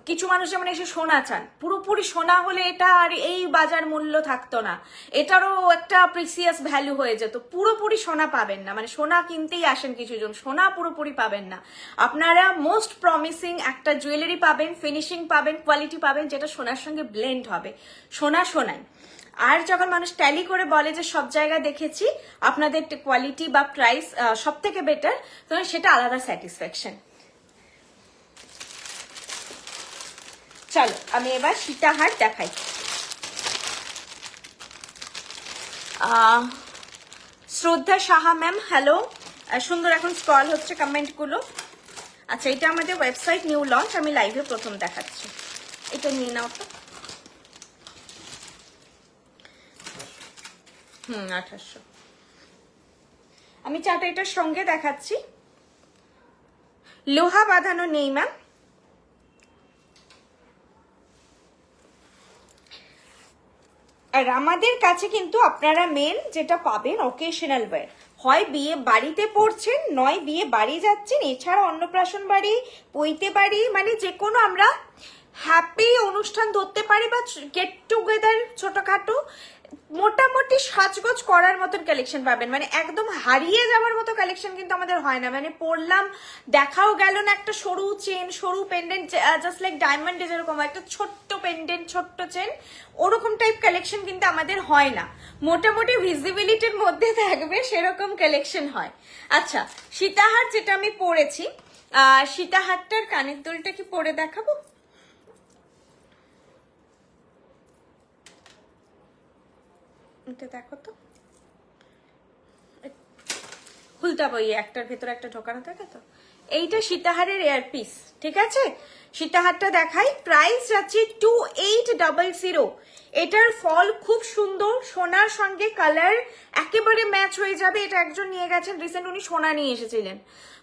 কিছু মানুষ যেমন এসে সোনা চান, পুরোপুরি সোনা হলে এটা আর এই বাজার মূল্য থাকতো না, এটারও একটা প্রিসিয়াস ভ্যালু হয়ে যেত। পুরোপুরি সোনা পাবেন না, মানে সোনা কিনতেই আসেন কিছু জন, সোনা পুরোপুরি পাবেন না। আপনারা মোস্ট প্রমিসিং একটা জুয়েলারি পাবেন, ফিনিশিং পাবেন, কোয়ালিটি পাবেন, যেটা সোনার সঙ্গে ব্লেন্ড হবে, সোনা সোনাই। আর যখন মানুষ ট্যালি করে বলে যে সব জায়গায় দেখেছি আপনাদের কোয়ালিটি বা প্রাইস সব থেকে বেটার, তখন সেটা আলাদা স্যাটিসফ্যাকশন। চলো আমি এবার সীতাহার দেখাই। শ্রদ্ধা সাহা ম্যাম হ্যালো, সুন্দর এখন স্ক্রল হচ্ছে কমেন্ট গুলো। আচ্ছা এটা আমাদের ওয়েবসাইট নিউ লঞ্চ, আমি লাইভে প্রথম দেখাচ্ছি, এটা নিয়ে নাও তো। 2800, আমি চাটা এটার সঙ্গে দেখাচ্ছি। লোহা বাঁধানো নেই ম্যাম, আর আমাদের কাছে কিন্তু আপনারা মেন যেটা পাবেন অকেশনাল ওয়্যার, হয় বিয়ে বাড়িতে পড়ছেন, নয় বিয়ে বাড়ি যাচ্ছেন, এছাড়া অন্নপ্রাশন বাড়ি, পৈতে বাড়ি, মানে যে কোনো আমরা হ্যাপি অনুষ্ঠান ধরতে পারি, বা গেট টুগেদার ছোটখাটো, মোটামুটি সাজগোজ করার মতন কালেকশন পাবেন। মানে একদম হারিয়ে যাওয়ার মতো কালেকশন কিন্তু আমাদের হয় না, মানে পরলাম দেখাও গেল না, একটা সরু চেন, সরু পেন্ডেন্ট, জাস্ট লাইক ডায়মন্ডে যেরকম একটা ছোট্ট পেন্ডেন্ট, ছোট্ট চেন, ওরকম টাইপ কালেকশন কিন্তু আমাদের হয় না, মোটামুটি ভিজিবিলিটির মধ্যে থাকবে সেরকম কালেকশন হয়। আচ্ছা সীতাহার যেটা আমি পরেছি, সীতাহারটার কানের দুলটা কি পরে দেখাবো? এটা দেখো তো, খুলতে বই একটার ভেতরে একটা ঢোকানো থাকে তো। এইটা সীতাহারের এয়ারপিস, ঠিক আছে, সীতাহারটা দেখাই। প্রাইস যাচ্ছে 2800। এটার ফল খুব সুন্দর, সোনার সঙ্গে কালার একেবারে ম্যাচ হয়ে যাবে। এটা একজন নিয়ে গেছেন রিসেন্ট, উনি সোনা নিয়ে এসেছিলেন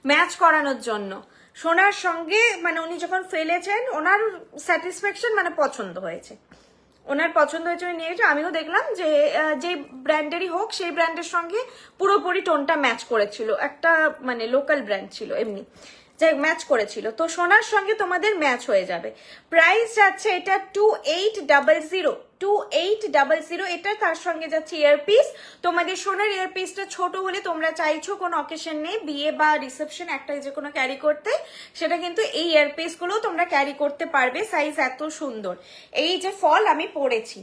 ম্যাচ করানোর জন্য, সোনার সঙ্গে মানে উনি যখন ফেলেছেন ওনার স্যাটিসফ্যাকশন, মানে পছন্দ হয়েছে, ওনার পছন্দ হয়েছে, উনি নিয়েছে। আমিও দেখলাম যে যে ব্র্যান্ডেরই হোক সেই ব্র্যান্ডের সঙ্গে পুরোপুরি টোনটা ম্যাচ করেছিল, একটা মানে লোকাল ব্র্যান্ড ছিল এমনি, যে ম্যাচ করেছিল, তো সোনার সঙ্গে তোমাদের ম্যাচ হয়ে যাবে। প্রাইস যাচ্ছে এটা 2800, এটা তার সঙ্গে যাচ্ছে ইয়ারপিস। তোমাদের সোনার ইয়ারপিসটা ছোট হলে তোমরা চাইছো কোনো অকেশন নেই, বিয়ে বা রিসেপশন একটা যে কোনো ক্যারি করতে, সেটা কিন্তু এই ইয়ারপিস গুলো তোমরা ক্যারি করতে পারবে, সাইজ এত সুন্দর। এই যে ফল আমি পরেছি,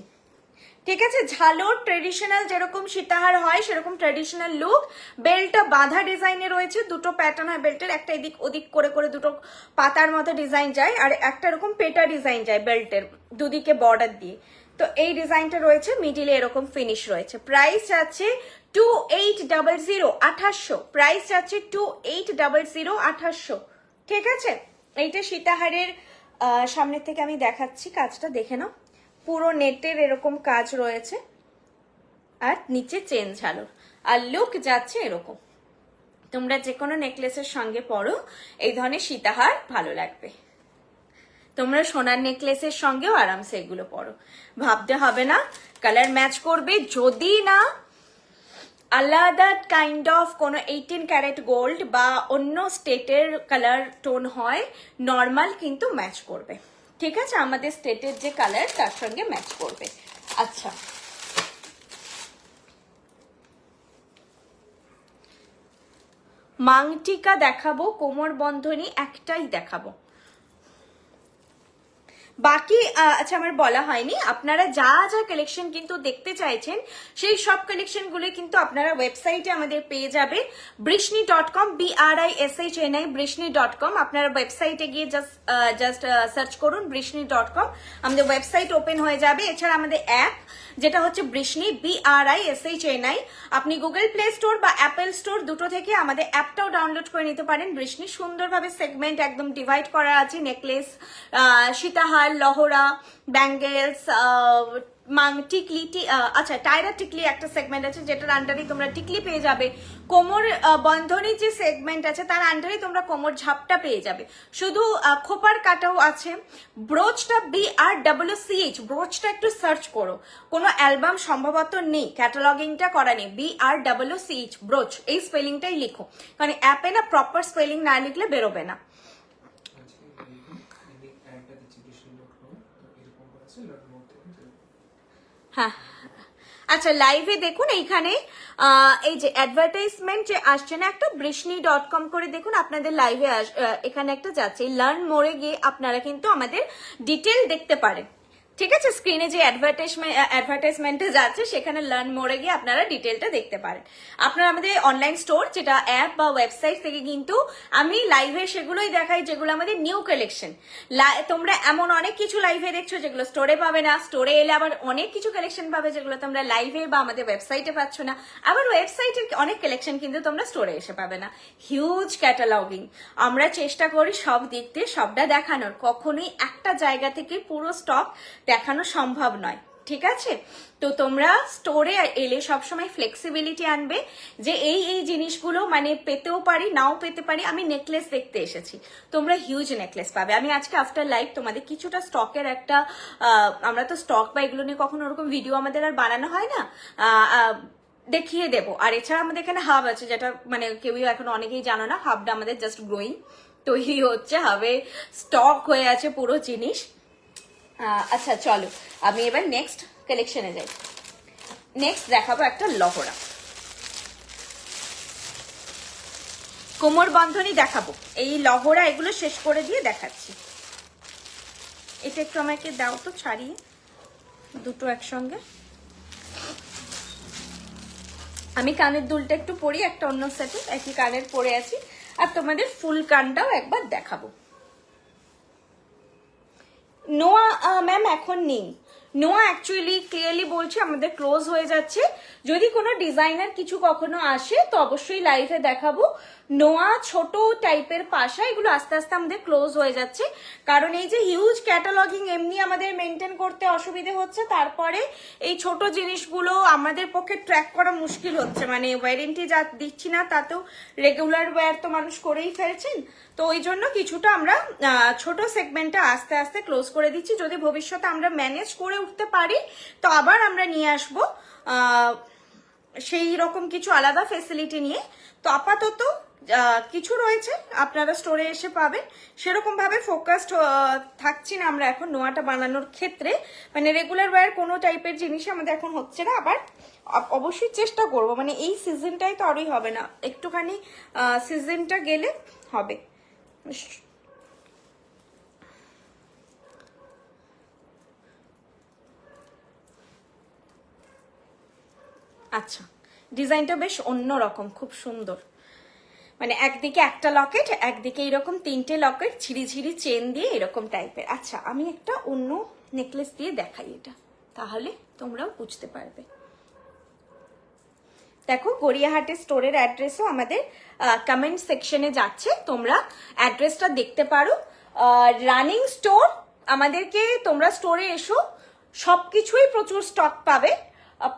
ঠিক আছে, ঝালোর ট্রেডিশনাল যেরকম সীতাহার হয় সেরকম ট্রেডিশনাল লুক। বেল্টটা বাঁধা ডিজাইনে রয়েছে, দুটো প্যাটার্ন হয় বেল্টের, একটা এদিক ওদিক করে করে দুটো পাতার মতো ডিজাইন যায়, আর একটা এরকম পেটা ডিজাইন যায় বেল্টের দুদিকে বর্ডার দিয়ে। তো এই ডিজাইনটা রয়েছে, মিডিলে এরকম ফিনিশ রয়েছে। প্রাইস আছে 2800, 2800, প্রাইস আছে 2800, 2800, ঠিক আছে। এইটা সীতাহারের সামনের থেকে আমি দেখাচ্ছি, কাজটা দেখে নাও, পুরো নেটের এরকম কাজ রয়েছে, আর নিচে চেন ঝালর, আর লুক যাচ্ছে এরকম। তোমরা যে কোনো নেকলেসের সঙ্গে পরো এই ধরনের সীতাহার ভালো লাগবে, তোমরা সোনার নেকলেসের সঙ্গেও আরামসে এগুলো পরো, ভাবতে হবে না কালার ম্যাচ করবে। যদি না আলাদা কাইন্ড অফ কোনো 18 ক্যারেট গোল্ড বা অন্য স্টেটের কালার টোন হয়, নর্মাল কিন্তু ম্যাচ করবে, ঠিক আছে, আমাদের স্টেটের যে কালার তার সঙ্গে ম্যাচ করবে। আচ্ছা মাংটিকা দেখাবো, কোমর বন্ধনী একটাই দেখাবো। বাকি আচ্ছা আমার বলা হয়নি, আপনারা যা যা কালেকশন কিন্তু দেখতে চাইছেন সেই সব কালেকশন গুলো কিন্তু আপনারা ওয়েবসাইটে আমাদের পেয়ে যাবে brishni.com, BRISHNI brishni.com। আপনারা ওয়েবসাইটে গিয়ে জাস্ট সার্চ করুন brishni.com, আমাদের ওয়েবসাইট ওপেন হয়ে যাবে। এছাড়া আমাদের অ্যাপ যেটা হচ্ছে বৃষ্ণি, BRISHNI, আপনি গুগল প্লে স্টোর বা অ্যাপেল স্টোর দুটো থেকে আমাদের অ্যাপটাও ডাউনলোড করে নিতে পারেন। বৃষ্ণি সুন্দরভাবে সেগমেন্ট একদম ডিভাইড করা আছে, নেকলেস, সীতাহার, লহরা, ব্যাঙ্গেলস, টিকলি, আচ্ছা টায়রা টিকলি একটা সেগমেন্ট আছে যেটার আন্ডারে তোমরা টিকলি পেয়ে যাবে। কোমর বন্ধনী যে সেগমেন্ট আছে তার আন্ডারে তোমরা কোমর ঝাপটা পেয়ে যাবে। শুধু খোপার কাটাও আছে। ব্রোচটা BRCH, ব্রোচটা একটু সার্চ করো, কোনো অ্যালবাম সম্ভবত নেই, ক্যাটালগিংটা করা নেই। BRCH ব্রোচ, এই স্পেলিংটাই লিখো, কারণ অ্যাপে না প্রপার স্পেলিং না লিখলে বেরোবে না। হ্যাঁ আচ্ছা, লাইভে দেখুন এইখানে এই যে অ্যাডভার্টাইজমেন্ট যে আসছে না একটা, brishni.com করে দেখুন, আপনাদের লাইভে এখানে একটা যাচ্ছে। লার্ন মোরে গিয়ে আপনারা কিন্তু আমাদের ডিটেল দেখতে পারেন, ঠিক আছে? স্ক্রিনে যে অ্যাডভার্টাইজমেন্টে যাচ্ছে সেখানে লার্ন মোরে গিয়ে আপনারা ডিটেলটা দেখতে পারেন। আপনারা আমাদের অনলাইন স্টোর যেটা অ্যাপ বা ওয়েবসাইট থেকে কিন্তু আমি লাইভে সেগুলোই দেখাই যেগুলো আমাদের নিউ কালেকশন। তোমরা এমন অনেক কিছু লাইভে দেখছো যেগুলো স্টোরে পাবে না, স্টোরে এলে আবার অনেক কিছু কালেকশন পাবে যেগুলো তোমরা লাইভে বা আমাদের ওয়েবসাইটে পাচ্ছ না, আবার ওয়েবসাইটের অনেক কালেকশন কিন্তু তোমরা স্টোরে এসে পাবে না। হিউজ ক্যাটালগিং, আমরা চেষ্টা করি সব দিক দিয়ে সবটা দেখানোর, কখনোই একটা জায়গা থেকে পুরো স্টক দেখানো সম্ভব নয়, ঠিক আছে? তো তোমরা স্টোরে এলে সবসময় ফ্লেক্সিবিলিটি আনবে যে এই জিনিসগুলো মানে পেতেও পারি নাও পেতে পারি। আমি নেকলেস দেখতে এসেছি, তোমরা হিউজ নেকলেস পাবে। আমি আজকে আফটার লাইভ তোমাদের কিছুটা স্টকের একটা আমরা তো স্টক বা এগুলো নিয়ে কখনো ওরকম ভিডিও আমাদের আর বানানো হয় না, দেখিয়ে দেবো। আর এছাড়া আমাদের এখানে হাব আছে, যেটা মানে কেউই এখন অনেকেই জানো না, হাবটা আমাদের জাস্ট গ্রোয়িং তৈরি হচ্ছে, হাবে স্টক হয়ে আছে পুরো জিনিস। আচ্ছা চলো আমি এবার নেক্সট কালেকশনে যাই। নেক্সট দেখাবো একটা লহরা কোমর বন্ধনী দেখাবো। এই লহরা এগুলো শেষ করে দিয়ে দেখাচ্ছি। এটা একটু আমাকে দাও তো ছাড়িয়ে, দুটো একসঙ্গে। আমি কানের দুলটা একটু পরি, একটা অন্য সেটে একই কানের পরে আছি, আর তোমাদের ফুল কানটাও একবার দেখাবো। নোয়া ম্যাম এখন নেই, নোয়া অ্যাকচুয়ালি ক্লিয়ারলি বলছি আমাদের ক্লোজ হয়ে যাচ্ছে। যদি কোনো ডিজাইনার কিছু কখনো আসে তো অবশ্যই লাইভে দেখাবো। নোয়া ছোট টাইপের পাশা এগুলো আস্তে আস্তে আমাদের ক্লোজ হয়ে যাচ্ছে, কারণ এই যে হিউজ ক্যাটালগিং এমনি আমাদের মেনটেন করতে অসুবিধে হচ্ছে, তারপরে এই ছোট জিনিসগুলো আমাদের পক্ষে ট্র্যাক করা মুশকিল হচ্ছে। মানে ওয়ারেন্টি যা দিচ্ছি না তাতেও রেগুলার ওয়্যার তো মানুষ করেই ফেলছেন, তো ওই জন্য কিছুটা আমরা ছোট সেগমেন্টটা আস্তে আস্তে ক্লোজ করে দিচ্ছি। যদি ভবিষ্যতে আমরা ম্যানেজ করে উঠতে পারি তো আবার আমরা নিয়ে আসবো সেই রকম কিছু আলাদা ফেসিলিটি নিয়ে। তো আপাতত কিছু রয়েছে আপনারা স্টোরে এসে পাবেন, সেরকম ভাবে ফোকাসড থাকছি না আমরা এখন নোয়াটা বানানোর ক্ষেত্রে। মানে রেগুলার ওয়্যার কোনো টাইপের জিনিস আমাদের এখন হচ্ছে না। আবার অবশ্যই চেষ্টা করব, মানে এই সিজনটাই তো আরই হবে না, একটুখানি সিজনটা গেলে হবে। আচ্ছা ডিজাইনটা বেশ অন্যরকম, খুব সুন্দর। মানে একদিকে একটা লকেট, একদিকে এরকম তিনটে লকেট ঝিরি ঝিরি চেন দিয়ে এরকম টাইপের। আচ্ছা আমি একটা অন্য নেকলেস দিয়ে দেখাই এটা, তাহলে তোমরাও বুঝতে পারবে। দেখো গড়িয়াহাটের স্টোরের অ্যাড্রেসও আমাদের কমেন্ট সেকশনে যাচ্ছে, তোমরা অ্যাড্রেসটা দেখতে পারো। রানিং স্টোর আমাদেরকে, তোমরা স্টোরে এসো, সবকিছুই প্রচুর স্টক পাবে।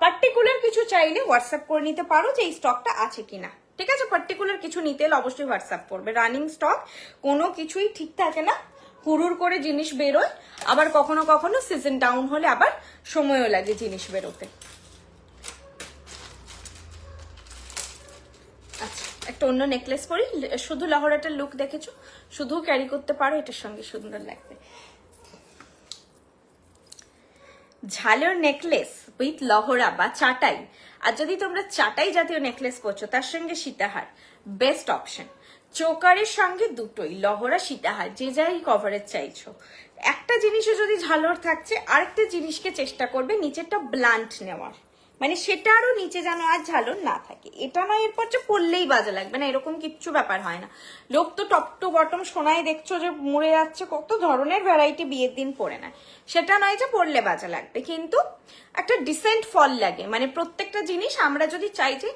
পার্টিকুলার কিছু চাইলে হোয়াটসঅ্যাপ করে নিতে পারো যে এই স্টকটা আছে কিনা, ঠিক আছে? পার্টিকুলার কিছু নিতে হলে অবশ্যই হোয়াটসঅ্যাপ করবে। রানিং স্টক, কোনো কিছুই ঠিক থাকে না, হুড়ুর করে জিনিস বেরোয়, আবার কখনো কখনো সিজন ডাউন হলে আবার সময়ও লাগে জিনিস বেরোতে। আচ্ছা একটা অন্য নেকলেস পরি, শুধু লহরাটার লুক দেখেছো, শুধু ক্যারি করতে পারো, এটার সঙ্গে সুন্দর লাগবে। ঝালের নেকলেস উইথ লহরা বা চাটাই, আর যদি তোমরা চাটাই জাতীয় নেকলেস করছো তার সঙ্গে সীতাহার, বেস্ট অপশন। চোকারের সঙ্গে দুটোই লহরা সীতাহার যে যাই কভারেজ চাইছো। একটা জিনিসে যদি ঝালর থাকছে, আরেকটা জিনিসকে চেষ্টা করবে নিচেরটা ব্লান্ট নেওয়ার, মানে সেটা আরো নিচে যেন আর ঝালর না থাকে। এটা নয় এরপর যে পরলেই বাজে লাগবে না, এরকম কিচ্ছু ব্যাপার হয় না। লোক তো টপ টু বটম সোনায় দেখছো যে মুড়ে যাচ্ছে, কত ধরনের ভ্যারাইটি বিয়ের দিন পরে নেয়। সেটা নয় যে পরলে বাজে লাগবে, কিন্তু একটা ডিসেন্ট ফল লাগে। মানে প্রত্যেকটা জিনিস আমরা যদি চাই যে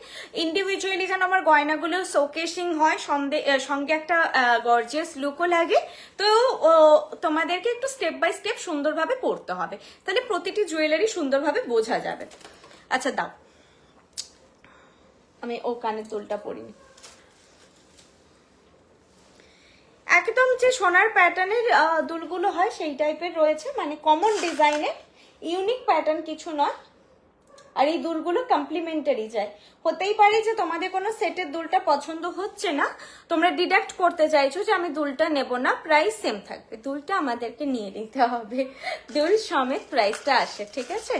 ইন্ডিভিজুয়ালি যেন আমার গয়নাগুলো শোকেসিং হয়, সঙ্গে একটা গর্জিয়াস লুকও লাগে, তো তোমাদেরকে একটু স্টেপ বাই স্টেপ সুন্দরভাবে পড়তে হবে, তাহলে প্রতিটি জুয়েলারি সুন্দরভাবে বোঝা যাবে। আচ্ছা দাও, আমি ও কানের দুলটা পরিনি। একদম যে সোনার প্যাটার্নের দুলগুলো হয় সেই টাইপের রয়েছে, মানে কমন ডিজাইনের, ইউনিক প্যাটার্ন কিছু নয়। আর এই দুলগুলো কমপ্লিমেন্টারি যায়। হতেই পারে যে তোমাদের কোনো সেটের দুলটা পছন্দ হচ্ছে না, তোমরা ডিডাক্ট করতে চাইছো যে আমি দুলটা নেব না, প্রাইস সেম থাকবে, দুলটা আমাদেরকে নিয়ে নিতে হবে, দুল সমেত প্রাইসটা আসে, ঠিক আছে।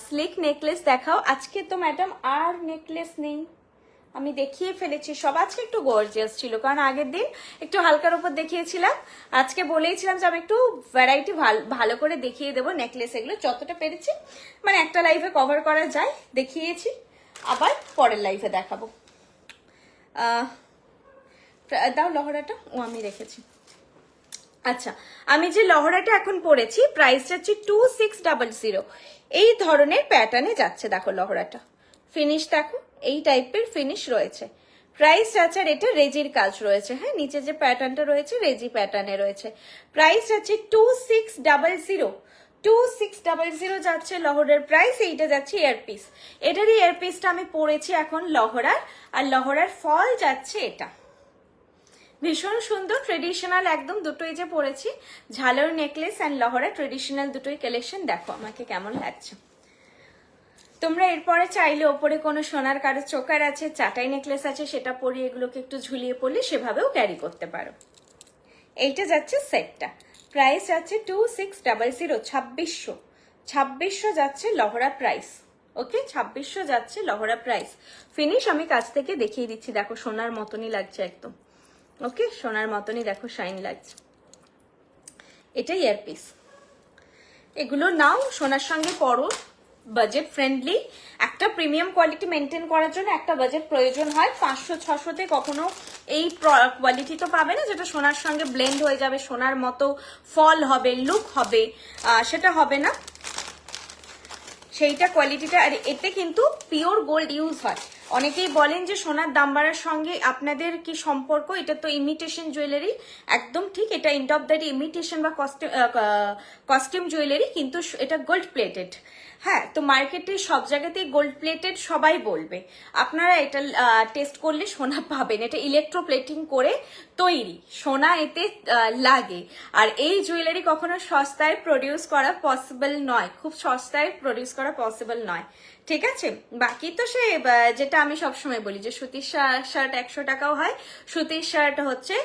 স্লিক নেকলেস দেখাও। আজকে তো ম্যাডাম আর নেকলেস নেই, আমি দেখিয়ে ফেলেছি সব। আজকে একটু গর্জিয়াস ছিল, কারণ আগের দিন একটু হালকার উপর দেখিয়েছিলাম, আজকে বলেইছিলাম যে আমি একটু ভ্যারাইটি ভালো করে দেখিয়ে দেবো। নেকলেস এগুলো যতটা পেরেছি, মানে একটা লাইভে কভার করা যায় দেখিয়েছি, আবার পরের লাইভে দেখাবো। দাও লহরাটা, ও আমি রেখেছি। আচ্ছা, আমি যে লহরাটা এখন পরেছি প্রাইস যাচ্ছে 2600। এই ধরনের প্যাটার্নে যাচ্ছে, দেখো লহরাটা ফিনিশ দেখো, এই টাইপের ফিনিশ রয়েছে। প্রাইস যাচ্ছে, আর এটা রেজির কাজ রয়েছে, হ্যাঁ নিচে যে প্যাটার্নটা রয়েছে রেজি প্যাটার্নে রয়েছে। প্রাইস যাচ্ছে 2600। 2600 যাচ্ছে লহরের প্রাইস। এইটা যাচ্ছে ইয়ারপিস, এটারই ইয়ারপিসটা আমি পরেছি এখন লহরার, আর লহরার ফল যাচ্ছে এটা। ভীষণ সুন্দর ট্রেডিশনাল একদম দুটোই যে পরেছি, ঝালর নেকলেস অ্যান্ড লহরা ট্রেডিশনাল দুটোই কালেকশন। দেখো আমাকে কেমন লাগছে। তোমরা এরপরে চাইলে ওপরে কোনো সোনার কারো চোকার আছে, চাটাই নেকলেস আছে, সেটা পরিয়ে এগুলোকে একটু ঝুলিয়ে পড়লে সেভাবেও ক্যারি করতে পারো। এইটা যাচ্ছে সেটটা, প্রাইস যাচ্ছে 2600। 2600 যাচ্ছে লহরা প্রাইস। ওকে, 2600 যাচ্ছে লহরা প্রাইস। ফিনিশ আমি কাছ থেকে দেখিয়ে দিচ্ছি, দেখো সোনার মতনই লাগছে একদম। ওকে, সোনার মতনই দেখো শাইন লাগছে। এটা ইয়ারপিস, এগুলো নাও সোনার সঙ্গে পরো, বাজেট ফ্রেন্ডলি। একটা প্রিমিয়াম কোয়ালিটি মেনটেন করার জন্য একটা বাজেট প্রয়োজন হয়। 500-600-তে কখনো এই কোয়ালিটি তো পাবে না যেটা সোনার সঙ্গে ব্লেন্ড হয়ে যাবে, সোনার মতো ফল হবে, লুক হবে, সেটা হবে না সেইটা কোয়ালিটিটা। আর এতে কিন্তু পিওর গোল্ড ইউজ হয়। অনেকেই বলেন যে সোনার দাম বাড়ার সঙ্গে আপনাদের কি সম্পর্ক, এটা তো ইমিটেশন জুয়েলারি, একদম ঠিক, এটা end of the day imitation বা কস্টিউম জুয়েলারি, কিন্তু এটা গোল্ড প্লেটেড। হ্যাঁ, তো মার্কেটে সব জায়গাতেই গোল্ড প্লেটেড সবাই বলবে, আপনারা এটা টেস্ট করলে সোনা পাবেন। এটা ইলেকট্রোপ্লেটিং করে তৈরি, সোনা এতে লাগে। আর এই জুয়েলারি কখনো সস্তায় প্রডিউস করা পসিবল নয়, খুব সস্তায় প্রডিউস করা পসিবল নয়, ঠিক আছে। বাকি তো সে যেটা আমি সবসময় বলি যে সুতির শার্ট 100 টাকাও হয়, সুতির শার্ট হচ্ছে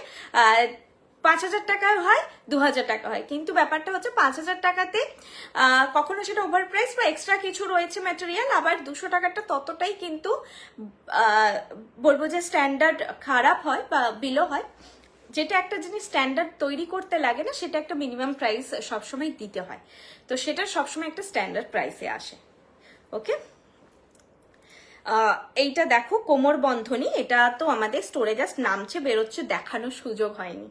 5000 টাকায় হয়, 2000 টাকা হয়, কিন্তু ব্যাপারটা হচ্ছে 5000 টাকাতে কখনো সেটা ওভার প্রাইস বা এক্সট্রা কিছু রয়েছে ম্যাটেরিয়াল, আবার 200 টাকাটা ততটাই কিন্তু বলবো যে স্ট্যান্ডার্ড খারাপ হয় বা বিলো হয়। যেটা একটা জিনিস স্ট্যান্ডার্ড তৈরি করতে লাগে না, সেটা একটা মিনিমাম প্রাইস সবসময় দিতে হয়, তো সেটা সবসময় একটা স্ট্যান্ডার্ড প্রাইসে আসে। ওকে, এইটা দেখো কোমর বন্ধনী, এটা তো আমাদের স্টোরে জাস্ট নামছে বেরোচ্ছে, দেখানোর সুযোগ হয়নি।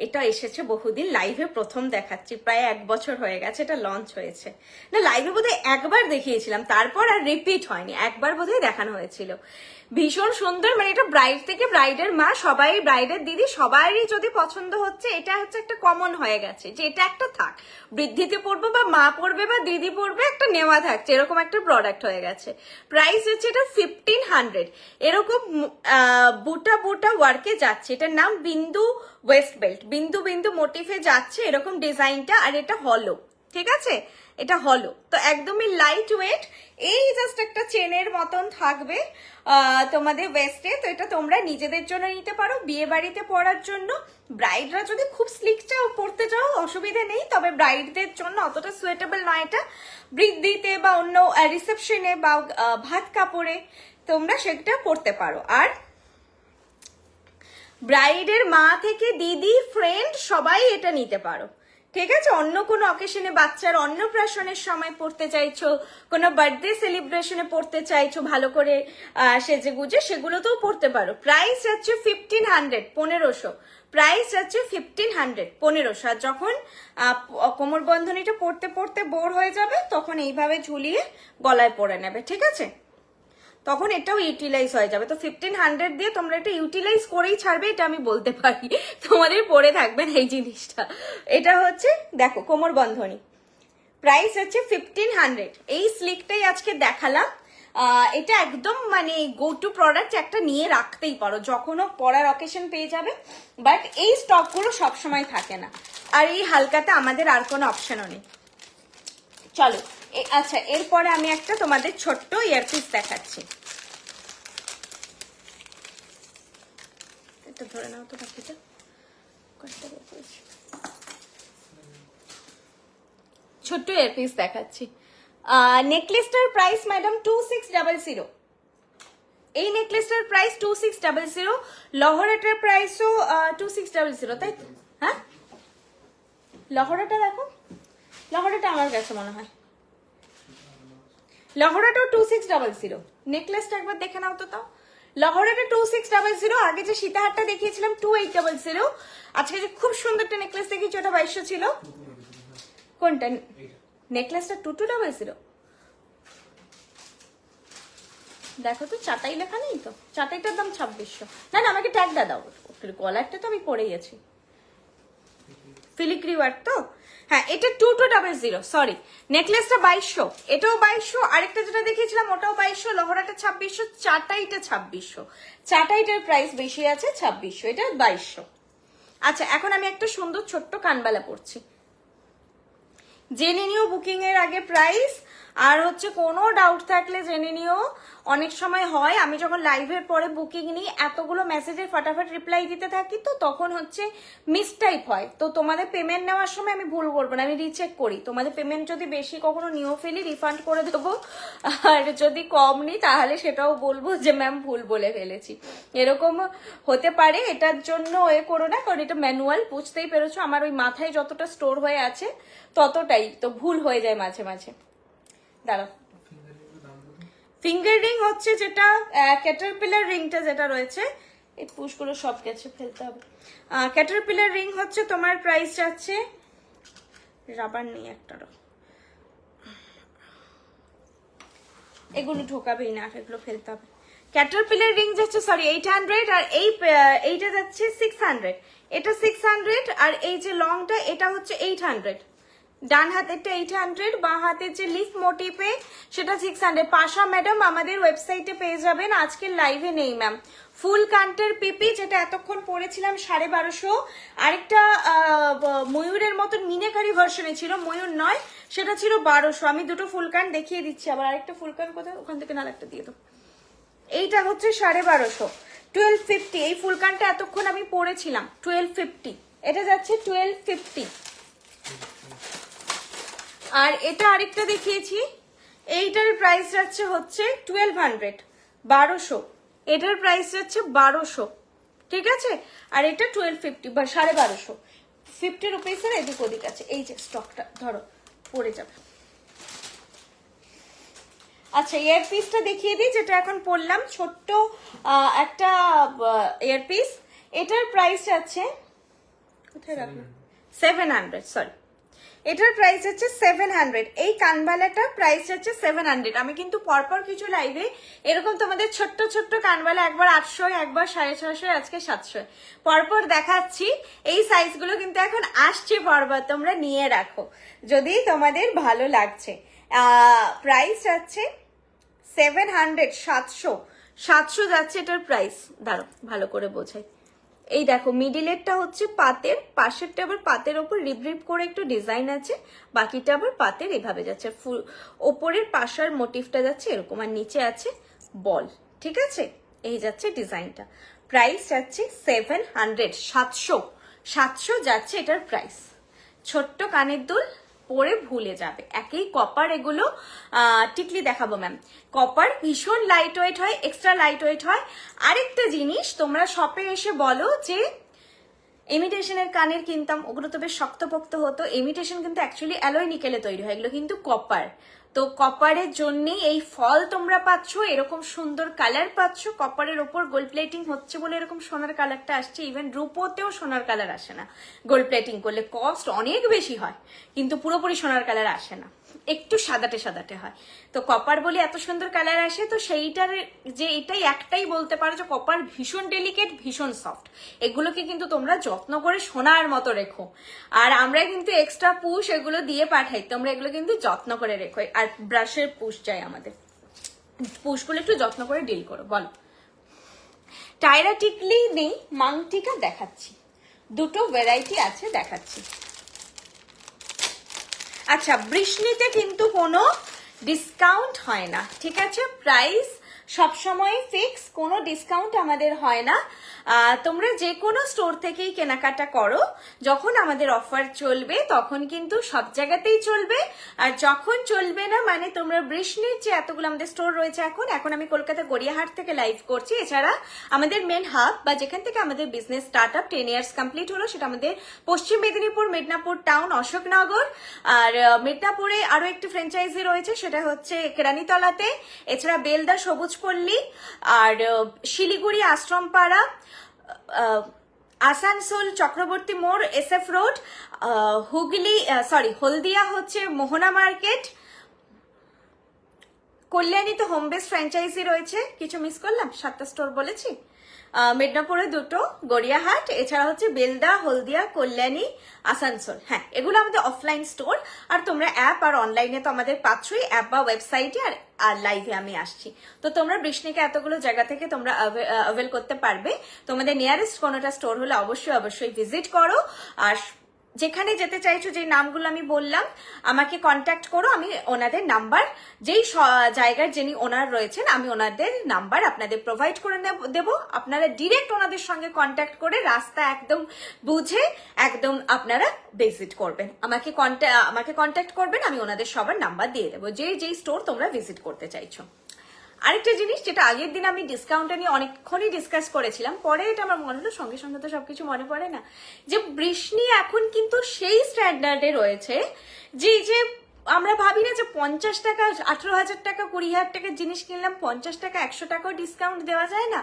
এটা এসেছে বহুদিন, লাইভে প্রথম দেখাচ্ছি, প্রায় 1 বছর হয়ে গেছে এটা লঞ্চ হয়েছে। না, লাইভে বোধহয় একবার দেখিয়েছিলাম, তারপর আর রিপিট হয়নি, একবার বোধহয় দেখানো হয়েছিল। ভীষণ সুন্দর, মানে এটা ব্রাইড থেকে ব্রাইডের মা সবাই, ব্রাইডের দিদি সবারই যদি পছন্দ হচ্ছে, এটা হচ্ছে একটা কমন হয়ে গেছে যে এটা একটা থাক, বৃদ্ধিতে পড়বে বা মা পড়বে বা দিদি পড়বে, একটা নেওয়া থাকছে, এরকম একটা প্রোডাক্ট হয়ে গেছে। প্রাইস হচ্ছে এটা 1500। এরকম বুটা বুটা ওয়ার্কে যাচ্ছে, এটার নাম বিন্দু ওয়েস্ট বেল্ট, বিন্দু বিন্দু মোটিফে যাচ্ছে এরকম ডিজাইনটা, আর এটা হলো, ঠিক আছে, এটা হলো তো একদমই লাইট ওয়েট। এই জাস্ট একটা চেনের মতন থাকবে তোমাদের ওয়েস্টে, তো এটা তোমরা নিজেদের জন্য নিতে পারো, বিয়ে বাড়িতে পরার জন্য। ব্রাইডরা যদি খুব স্লিক চাও পরতে চাও অসুবিধা নেই, তবে ব্রাইডদের জন্য অতটা সুয়েটেবল নয় এটা, বৃদ্ধিতে বা অন্য রিসেপশনে বা ভাত কাপড়ে তোমরা সেটা পরতে পারো। আর ব্রাইডের মা থেকে দিদি ফ্রেন্ড সবাই এটা নিতে পারো, ঠিক আছে? অন্য কোনো অকেশনে বাচ্চার অন্নপ্রাশনের সময় পড়তে চাইছো, কোনো বার্থডে সেলিব্রেশনে পড়তে চাইছো ভালো করে সেজে গুজে, সেগুলোতেও পড়তে পারো। প্রাইস যাচ্ছে 1500, 1500। প্রাইস যাচ্ছে 1500, 1500। আর যখন কোমর বন্ধনীটা পড়তে পড়তে বোর হয়ে যাবে তখন এইভাবে ঝুলিয়ে গলায় পরে নেবে, ঠিক আছে? তখন এটাও ইউটিলাইজ হয়ে যাবে। তো 1500 দিয়ে তোমরা এটা ইউটিলাইজ করেই ছাড়বে, এটা আমি বলতে পারি। তোমাদের পরে থাকবে না এই জিনিসটা। এটা হচ্ছে দেখো কোমর বন্ধনী, প্রাইস হচ্ছে 1500। এই স্লিকটাই আজকে দেখালাম। এটা একদম মানে গো টু প্রোডাক্ট, একটা নিয়ে রাখতেই পারো, যখনও পরার অকেশন পেয়ে যাবে। বাট এই স্টকগুলো সবসময় থাকে না। আর এই হালকাতে আমাদের আর কোনো অপশনও নেই। চলো আচ্ছা, এরপরে আমি একটা তোমাদের ছোট্ট ইয়ারপিস দেখাচ্ছি। এটা ধরে নাও তো বাকিটা। ছোট্ট ইয়ারপিস দেখাচ্ছি। নেকলেসটার প্রাইস ম্যাডাম 2600। এই নেকলেসটার প্রাইস 2600। লহরাটার প্রাইসও 2600, তাই তো? হ্যাঁ, লহরাটা দেখো, লহরাটা আমার কাছে মনে হয় লহরাটাও 2600। নেকলেসটা একবার দেখে নাও তো তাও। লহরাটা 2600। আগে যে সীতাহারটা দেখিয়েছিলাম 2800। আজকে যে খুব সুন্দর একটা নেকলেস দেখিয়েছি ওটা 2200 ছিল। কোনটা? নেকলেসটা 2200। দেখো তো চাটাই লেখা নেই তো, চাটাইটার দাম 2600। না না, আমাকে ট্যাগটা দাও, গলারটা তো আমি পরেই আছি। ফিলিগ্রি ওয়ার্ক তো? হ্যাঁ, এটা 2200, সরি। নেকলেসটা 2200, এটাও 2200। আরেকটা যেটা দেখিয়েছিলাম ওটাও 2200। লহরাটা 2600, চাটাইটা 2600। চাটাইটার প্রাইস বেশি আছে 2600, এটা 2200। আচ্ছা, এখন আমি একটা সুন্দর ছোট্ট কানবালা পরছি, জেনে নিও বুকিং এর আগে প্রাইস। আর হচ্ছে কোনো ডাউট থাকলে জেনে নিও। অনেক সময় হয় আমি যখন লাইভের পরে বুকিং নিই, এতগুলো মেসেজের ফটাফট রিপ্লাই দিতে থাকি, তো তখন হচ্ছে মিস টাইপ হয়। তো তোমাদের পেমেন্ট নেওয়ার সময় আমি ভুল করবো না, আমি রিচেক করি। তোমাদের পেমেন্ট যদি বেশি কখনো নিয়েও ফেলি রিফান্ড করে দেবো, আর যদি কম নিই তাহলে সেটাও বলবো যে ম্যাম ভুল বলে ফেলেছি। এরকম হতে পারে, এটার জন্য এ করো না, কারণ এটা ম্যানুয়াল, বুঝতেই পেরেছো। আমার ওই মাথায় যতটা স্টোর হয়ে আছে ততটাই, তো ভুল হয়ে যায় মাঝে মাঝে। দাঁড়াও, ফিঙ্গার রিং হচ্ছে যেটা ক্যাটারপিলার রিংটা যেটা রয়েছে, এই পুশগুলো সব গেছে ফেলতে হবে। ক্যাটারপিলার রিং হচ্ছে তোমার প্রাইস যাচ্ছে, রাবার নেই একটারও, এগুলো ঢোকাবেই না, এগুলো ফেলতে হবে। ক্যাটারপিলার রিং যাচ্ছে সরি 800, আর এইটা যাচ্ছে 600। এটা 600, আর এই যে লংটা এটা হচ্ছে 800। ডান হাতেরটা 800, বাঁ হাতের যে লিফ মোটিভে সেটা 600। পাশা ম্যাডাম আমাদের ওয়েবসাইটে পেয়ে যাবেন, আজকের লাইভে নেই ম্যাম। ফুল কান্টের পিপি যেটা এতক্ষণ পরেছিলাম 1250। আরেকটা ময়ূরের মতন মিনেকারি ভার্সনে ছিল, ময়ূর নয়, সেটা ছিল 1200। আমি দুটো ফুল কান দেখিয়ে দিচ্ছি। আবার আরেকটা ফুল কান কোথায়, ওখান থেকে নাল একটা দিয়ে দাও। এইটা হচ্ছে 1250, 1250। এই ফুল কানটা এতক্ষণ আমি পরেছিলাম 1250, এটা যাচ্ছে 1250। আর এটা আরেকটা দেখিয়েছি, এইটার প্রাইস যাচ্ছে হচ্ছে 1200, 1200। এটার প্রাইস যাচ্ছে 1200, ঠিক আছে? আর এটা 1250 বা 1250, 50 রুপিসের এদিক ওদিক আছে। এই যে স্টকটা ধরো পড়ে যাবে। আচ্ছা, ইয়ারপিসটা দেখিয়ে দিই যেটা এখন পরলাম, ছোট্ট একটা ইয়ারপিস। এটার প্রাইস আছে কোথায় রাখবো, 700, সরি। এটার প্রাইস হচ্ছে 700। এই কানবালাটার প্রাইস হচ্ছে 700। আমি কিন্তু পরপর কিছু লাইভে এরকম তোমাদের ছোট্ট ছোট্ট কানবালা, একবার 800, একবার 650, আজকে 700 পরপর দেখাচ্ছি। এই সাইজগুলো কিন্তু এখন আসছে পরপর, তোমরা নিয়ে রাখো যদি তোমাদের ভালো লাগছে। প্রাইস আছে 700, 700 যাচ্ছে এটার প্রাইস। দাঁড়ো ভালো করে বোঝাই। এই দেখো মিডিলেরটা হচ্ছে পাতের, পাশেরটা আবার পাতের ওপর রিপ রিপ করে একটু ডিজাইন আছে, বাকিটা আবার পাতের এভাবে যাচ্ছে। ফুল ওপরের পাশার মোটিভটা যাচ্ছে এরকম, আর নিচে আছে বল, ঠিক আছে? এই যাচ্ছে ডিজাইনটা। প্রাইস যাচ্ছে 700, 700 যাচ্ছে এটার প্রাইস। ছোট্ট কানের দুল, পরে ভুলে যাবে। একেই কপার, এগুলো টিকলি দেখাবো ম্যাম। কপার ভীষণ লাইট ওয়েট হয়, এক্সট্রা লাইট ওয়েট হয়। আরেকটা জিনিস, তোমরা শপে এসে বলো যে ইমিটেশনের কানের কিনতাম, ওগুলো তো বেশ শক্তপোক্ত হতো। ইমিটেশন কিন্তু অ্যাকচুয়ালি অ্যালয় নিকেলে তৈরি হয়, এগুলো কিন্তু কপার। তো কপারের জন্যই এই ফল তোমরা পাচ্ছ, এরকম সুন্দর কালার পাচ্ছ। কপারের ওপর গোল্ড প্লেটিং হচ্ছে বলে এরকম সোনার কালারটা আসছে। ইভেন রূপোতেও সোনার কালার আসে না, গোল্ড প্লেটিং করলে কস্ট অনেক বেশি হয়, কিন্তু পুরোপুরি সোনার কালার আসে না, একটু সাদাটে সাদাটে হয়। তো কপার বলে এত সুন্দর কালার আসে। তো সেইটার যে এটাই একটাই বলতে পারো যে কপার ভীষণ ডেলিকেট, ভীষণ সফট। এগুলোকে কিন্তু তোমরা যত্ন করে সোনার মতো রেখো। আর আমরা কিন্তু এক্সট্রা পুশ এগুলো দিয়ে পাঠাই, তোমরা এগুলো কিন্তু যত্ন করে রেখো। আর ব্রাশের পুশ চাই আমাদের, পুশগুলো একটু যত্ন করে ডিল করো। বলো, টায়রা টিকলি নেই, মাংটিকা দেখাচ্ছি, দুটো ভ্যারাইটি আছে দেখাচ্ছি। আচ্ছা, বৃষ্ণিতে কিন্তু কোনো ডিসকাউন্ট হয় না, ঠিক আছে? প্রাইস সবসময় ফিক্স, কোনো ডিসকাউন্ট আমাদের হয় না। তোমরা যে কোনো স্টোর থেকেই কেনাকাটা করো, যখন আমাদের অফার চলবে তখন কিন্তু সব জায়গাতেই চলবে। আর যখন চলবে না, মানে তোমরা বৃষ্ণির যে এতগুলো আমাদের স্টোর রয়েছে, এখন আমি কলকাতা গড়িয়াহাট থেকে লাইভ করছি। এছাড়া আমাদের মেন হাব বা যেখান থেকে আমাদের business start up 10 years complete হলো, সেটা আমাদের পশ্চিম মেদিনীপুর, মেদিনীপুর টাউন, অশোকনগর। আর মেদিনীপুরে আরো একটি ফ্র্যাঞ্চাইজি রয়েছে, সেটা হচ্ছে কেরানীতলাতে। এছাড়া বেলদা, সবুজপল্লী, আর শিলিগুড়ি আশ্রমপাড়া, আসানসোল চক্রবর্তী মোড়, SF রোড, হুগলি হলদিয়া হচ্ছে মোহনা মার্কেট, কল্যাণীতে হোম বেস ফ্র্যাঞ্চাইজি রয়েছে। কিছু মিস করলাম? 7টা স্টোর বলেছি। মেদিনীপুরে 2টো, গড়িয়াহাট, এছাড়া হচ্ছে বেলদা, হলদিয়া, কল্যাণী, আসানসোল। হ্যাঁ, এগুলো আমাদের অফলাইন স্টোর। আর তোমরা অ্যাপ আর অনলাইনে তো আমাদের পাচ্ছই, অ্যাপ বা ওয়েবসাইটে, আর লাইভে আমি আসছি। তো তোমরা বৃষ্ণিকে এতগুলো জায়গা থেকে তোমরা অ্যাভেল করতে পারবে। তোমাদের নিয়ারেস্ট কোনোটা স্টোর হলে অবশ্যই ভিজিট করো। আর যেখানে যেতে চাইছো, যে নামগুলো আমি বললাম, আমাকে কন্ট্যাক্ট করো। আমি ওনাদের নাম্বার, যেই জায়গার যিনি ওনার রয়েছেন, আমি ওনাদের নাম্বার আপনাদের প্রোভাইড করে দেবো। আপনারা ডিরেক্ট ওনাদের সঙ্গে কন্ট্যাক্ট করে রাস্তা একদম বুঝে একদম আপনারা ভিজিট করবেন। আমাকে কন্ট্যাক্ট করবেন, আমি ওনাদের সবার নাম্বার দিয়ে দেবো, যেই স্টোর তোমরা ভিজিট করতে চাইছো। আরেকটা জিনিস, যেটা আগের দিন আমি ডিসকাউন্টটা নিয়ে অনেকক্ষণই ডিসকাস করেছিলাম, পরে এটা আমার মনে হলো, সঙ্গে সঙ্গে তো সবকিছু মনে পড়ে না, যে বৃষ্ণি এখন কিন্তু সেই স্ট্যান্ডার্ডে রয়েছে যে আমরা ভাবি না যে 50 টাকা, 18,000 টাকা, 20,000 টাকার জিনিস কিনলাম, 50 টাকা, 100 টাকাও ডিসকাউন্ট দেওয়া যায় না।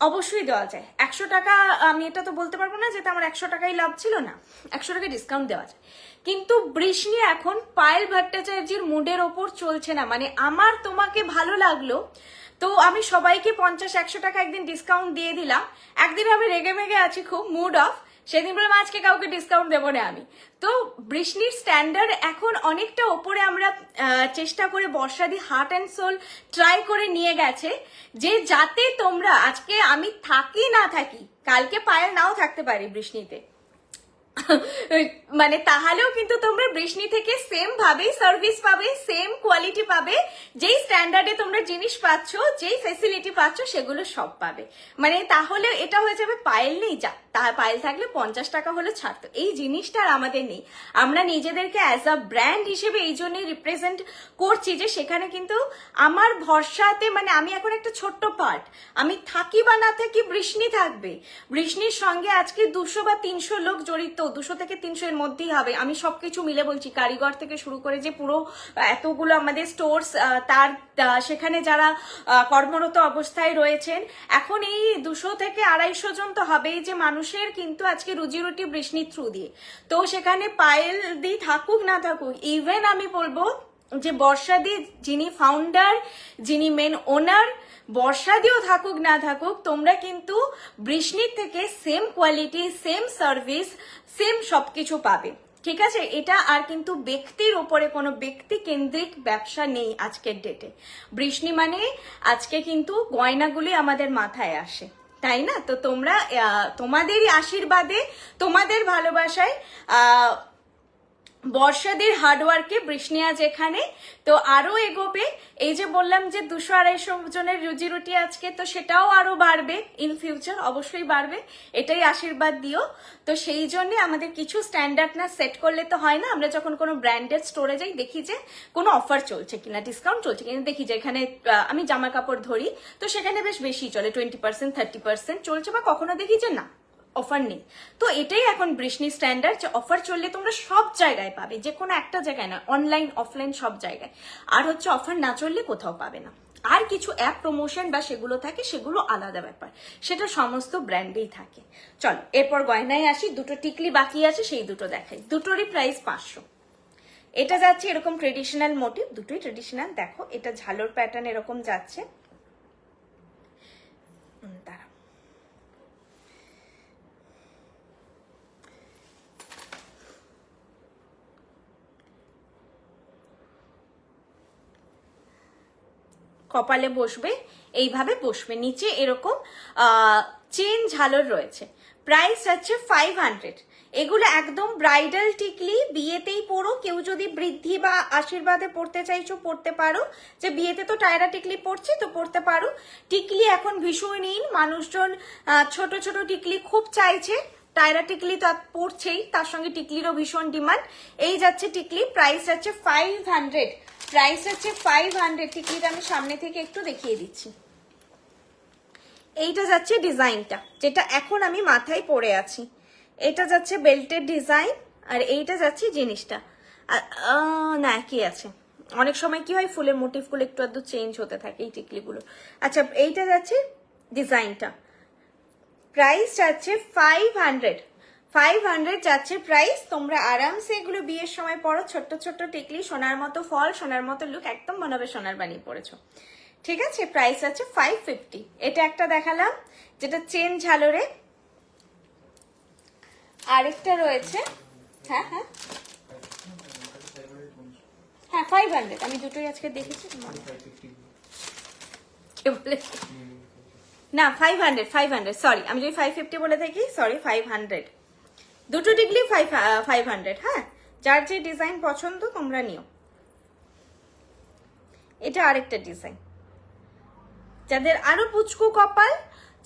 অবশ্যই দেওয়া যায়। 100 টাকা, আমি এটা তো বলতে পারবো না যে আমার 100 টাকাই লাভ ছিল না, 100 টাকা ডিসকাউন্ট দেওয়া যায়। কিন্তু বৃষ্ণি এখন পায়েল ভট্টাচার্যের মুডের ওপর চলছে না। মানে আমার তোমাকে ভালো লাগলো, তো আমি সবাইকে 50-100 টাকা একদিন ডিসকাউন্ট দিয়ে দিলাম। একদিন আমি রেগে মেগে আছি, খুব মুড অফ, সেদিন বললাম আজকে কাউকে ডিসকাউন্ট দেবো না আমি। তো বৃষ্ণির স্ট্যান্ডার্ড এখন অনেকটা ওপরে আমরা চেষ্টা করে বর্ষাদি হার্ট অ্যান্ড সোল ট্রাই করে নিয়ে গেছে, যে যাতে তোমরা, আজকে আমি থাকি না থাকি, কালকে পায়েল নাও থাকতে পারি বৃষ্ণিতে, মানে তাহলেও কিন্তু তোমরা বৃষ্ণি থেকে সেম ভাবে সার্ভিস পাবে, সেম কোয়ালিটি পাবে, যেই স্ট্যান্ডার্ডে তোমরা জিনিস পাচ্ছ, যেই ফেসিলিটি পাচ্ছ, সেগুলো সব পাবে। মানে তাহলে এটা হয়ে যাবে পায়েল নেই, যা পায়েল থাকলে 50 টাকা হলে ছাড়তো, এই জিনিসটা আর আমাদের নেই। আমরা নিজেদেরকে অ্যাজ আ ব্র্যান্ড হিসেবে এই জন্যই রিপ্রেজেন্ট করছি, যে সেখানে কিন্তু আমার ভরসাতে, মানে আমি এখন একটা ছোট্ট পার্ট, আমি থাকি বা না থাকি, বৃষ্ণি থাকবে। বৃষ্ণির সঙ্গে আজকে 200 বা 300 লোক জড়িত, 200 থেকে 300 এর মধ্যেই হবে। আমি সবকিছু মিলে বলছি, কারিগর থেকে শুরু করে যে পুরো এতগুলো আমাদের স্টোরস, তার সেখানে যারা কর্মরত অবস্থায় রয়েছেন, এখন এই 200 থেকে 250 জন তো হবেই, যে মানুষের কিন্তু আজকে রুজি রুটি বৃষ্ণির থ্রু দিয়ে। তো সেখানে পায়েল দি থাকুক না থাকুক, ইভেন আমি বলবো যে বর্ষাদি যিনি ফাউন্ডার, যিনি মেন ওনার, বর্ষাদিও থাকুক না থাকুক, তোমরা কিন্তু বৃষ্ণির থেকে same quality, same service, same সবকিছু পাবে, ঠিক আছে? এটা আর কিন্তু ব্যক্তির উপরে কোনো ব্যক্তি কেন্দ্রিক ব্যবসা নেই আজকের ডেটে। বৃষ্ণি মানে আজকে কিন্তু গয়নাগুলি আমাদের মাথায় আসে, তাই না? তো তোমরা তোমাদেরই আশীর্বাদে, তোমাদের ভালোবাসায় বর্ষাদের হার্ডওয়ার্কে বৃষ্ণিয়া যেখানে তো আরো এগোবে। এই যে বললাম যে 200-250 জনের রুজি রুটি আজকে, তো সেটাও আরো বাড়বে ইন ফিউচার, অবশ্যই বাড়বে, এটাই আশীর্বাদ দিও। তো সেই জন্য আমাদের কিছু স্ট্যান্ডার্ড না সেট করলে তো হয় না। আমরা যখন কোনো ব্র্যান্ডেড স্টোরে যাই দেখি যে কোনো অফার চলছে কিনা, ডিসকাউন্ট চলছে কিনা, দেখি যে এখানে আমি জামা কাপড় ধরি তো সেখানে বেশ বেশি চলে, 20% 30% চলছে, বা কখনো দেখি যে না অফার নেই। তো এটাই এখন বৃষ্ণি স্ট্যান্ডার্ড, যে অফার চললে তোমরা সব জায়গায় পাবে, যে কোনো একটা জায়গায় না, অনলাইন অফলাইন সব জায়গায়। আর হচ্ছে অফার না চললে কোথাও পাবে না। আর কিছু অ্যাপ প্রমোশন বা সেগুলো থাকে, সেগুলো আলাদা ব্যাপার, সেটা সমস্ত ব্র্যান্ডেই থাকে। চলো এরপর গয়নায় আসি। দুটো টিকলি বাকি আছে, সেই দুটো দেখাই। দুটোরই প্রাইস 500। এটা যাচ্ছে এরকম ট্রেডিশনাল মোটিভ, দুটোই ট্রেডিশনাল। দেখো এটা ঝালোর প্যাটার্ন এরকম যাচ্ছে। দাঁড়া, কপালে বসবে, এইভাবে বসবে, নিচে এরকম চেন ঝালর রয়েছে। প্রাইস আছে 500। এগুলো একদম ব্রাইডাল টিকলি, বিয়েতেই পরো। কেউ যদি বৃদ্ধি বা আশীর্বাদে পড়তে চাইছো পড়তে পারো, যে বিয়েতে তো টায়রা টিকলি পড়ছি তো পড়তে পারো। টিকলি এখন ভীষণ ইন, মানুষজন ছোট ছোট টিকলি খুব চাইছে, টায়রা টিকলি তো পড়ছেই, তার সঙ্গে টিকলিরও ভীষণ ডিমান্ড। এই যাচ্ছে টিকলি, প্রাইস আছে 500। প্রাইস আছে 500। টিকলিটা আমি সামনে থেকে একটু দেখিয়ে দিচ্ছি। এইটা যাচ্ছে ডিজাইনটা, যেটা এখন আমি মাথায় পরে আছি। এটা যাচ্ছে বেল্টের ডিজাইন, আর এইটা যাচ্ছে জিনিসটা না কি আছে। অনেক সময় কি হয়, ফুলের মোটিভগুলো একটু আধটু চেঞ্জ হতে থাকে এই টিকলিগুলো। আচ্ছা এইটা যাচ্ছে ডিজাইনটা, প্রাইস যাচ্ছে 500। 500 যাচ্ছে প্রাইস। তোমরা আরামসে এগুলো বিয়ের সময় পরো, ছোট্ট ছোট্ট টিকলি, সোনার মতো ফল, সোনার মতো লুক, একদম মনে হবে সোনার বানিয়ে পড়েছো। ঠিক আছে, প্রাইস আছে 550। এটা একটা দেখালাম যেটা চেন ঝালরে। আরেকটা রয়েছে, হ্যাঁ হ্যাঁ হ্যাঁ 500। আমি দুটোই আজকে দেখেছি। কে বলে না 500 সরি, আমি যদি 550 বলে থাকি সরি, 500। দুটো টিকলি 500। হ্যাঁ, যার যে ডিজাইন পছন্দ তোমরা নিও। এটা আরেকটা ডিজাইন, যাদের আরো পুচকু কপাল,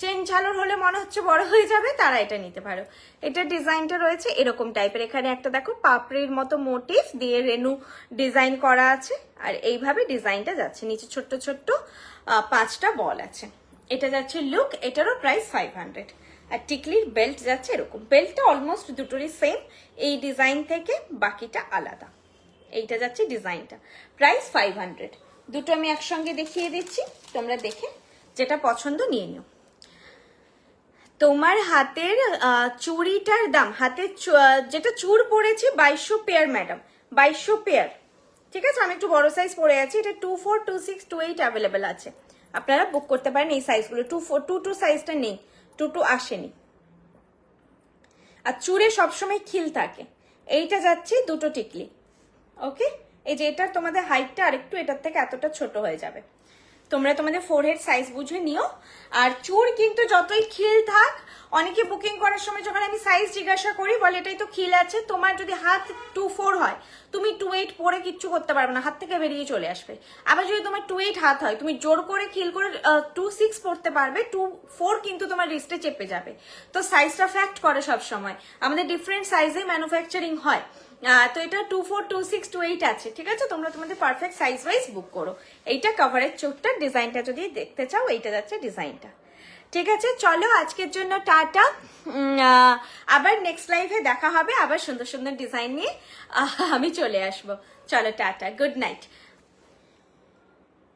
চেন ঝালর হলে মনে হচ্ছে বড় হয়ে যাবে, তারা এটা নিতে পারো। এটা ডিজাইনটা রয়েছে এরকম টাইপের। এখানে একটা দেখো পাপড়ির মতো মোটিভ দিয়ে রেনু ডিজাইন করা আছে, আর এইভাবে ডিজাইনটা যাচ্ছে। নিচে ছোট্ট ছোট্ট 5টা বল আছে। এটা যাচ্ছে লুক, এটারও প্রাইস 500। আর টিকলির বেল্ট যাচ্ছে এরকম। বেল্টটা অলমোস্ট দুটোরই সেম, এই ডিজাইন থেকে বাকিটা আলাদা। এইটা যাচ্ছে ডিজাইনটা, প্রাইস 500। দুটো আমি একসঙ্গে দেখিয়ে দিচ্ছি, তোমরা দেখে যেটা পছন্দ নিয়ে নিও। তোমার হাতের চুড়িটার দাম, হাতের যেটা চুর পড়েছে 2200 পেয়ার ম্যাডাম, 2200 পেয়ার। ঠিক আছে, আমি একটু বড় সাইজ পরে আছি। এটা 24, 26, 28 অ্যাভেলেবেল আছে, আপনারা বুক করতে পারেন এই সাইজগুলো। 24, 22 সাইজটা নেই, 22 আসেনি। আর চুড়ে সবসময় খিল থাকে। এইটা যাচ্ছে দুটো টিকলি। ওকে, এই যে এটার তোমাদের হাইটটা আরেকটু এটার থেকে এতটা ছোট হয়ে যাবে। তোমরা তোমাদের ফোরহেড সাইজ বুঝে নিও। আর চুর কিন্তু যতই খিল থাক, অনেকে বুকিং করার সময় যখন আমি সাইজ জিজ্ঞাসা করি বলে এটাই তো খিল আছে। তোমার যদি হাত 24 হয়, তুমি 28 পরে কিচ্ছু করতে পারবে না, হাত থেকে বেরিয়ে চলে আসবে। আবার যদি তোমার 28 হাত হয়, তুমি জোর করে খিল করে 26 পড়তে পারবে, 24 কিন্তু তোমার রিস্টে চেপে যাবে। তো সাইজটা ফ্যাক্ট করে সব সময়, আমাদের ডিফারেন্ট সাইজে ম্যানুফ্যাকচারিং হয়। তো এটা 24, 26, 28 আছে। ঠিক আছে, তোমরা তোমাদের পারফেক্ট সাইজ ওয়াইজ বুক করো। এইটা কভারের চোখটা, ডিজাইনটা যদি দেখতে চাও এইটা যাচ্ছে ডিজাইনটা। ঠিক আছে, চলো আজকের জন্য টাটা। আবার নেক্সট লাইভে দেখা হবে, আবার সুন্দর সুন্দর ডিজাইন নিয়ে আমি চলে আসবো। চলো টাটা, গুড নাইট।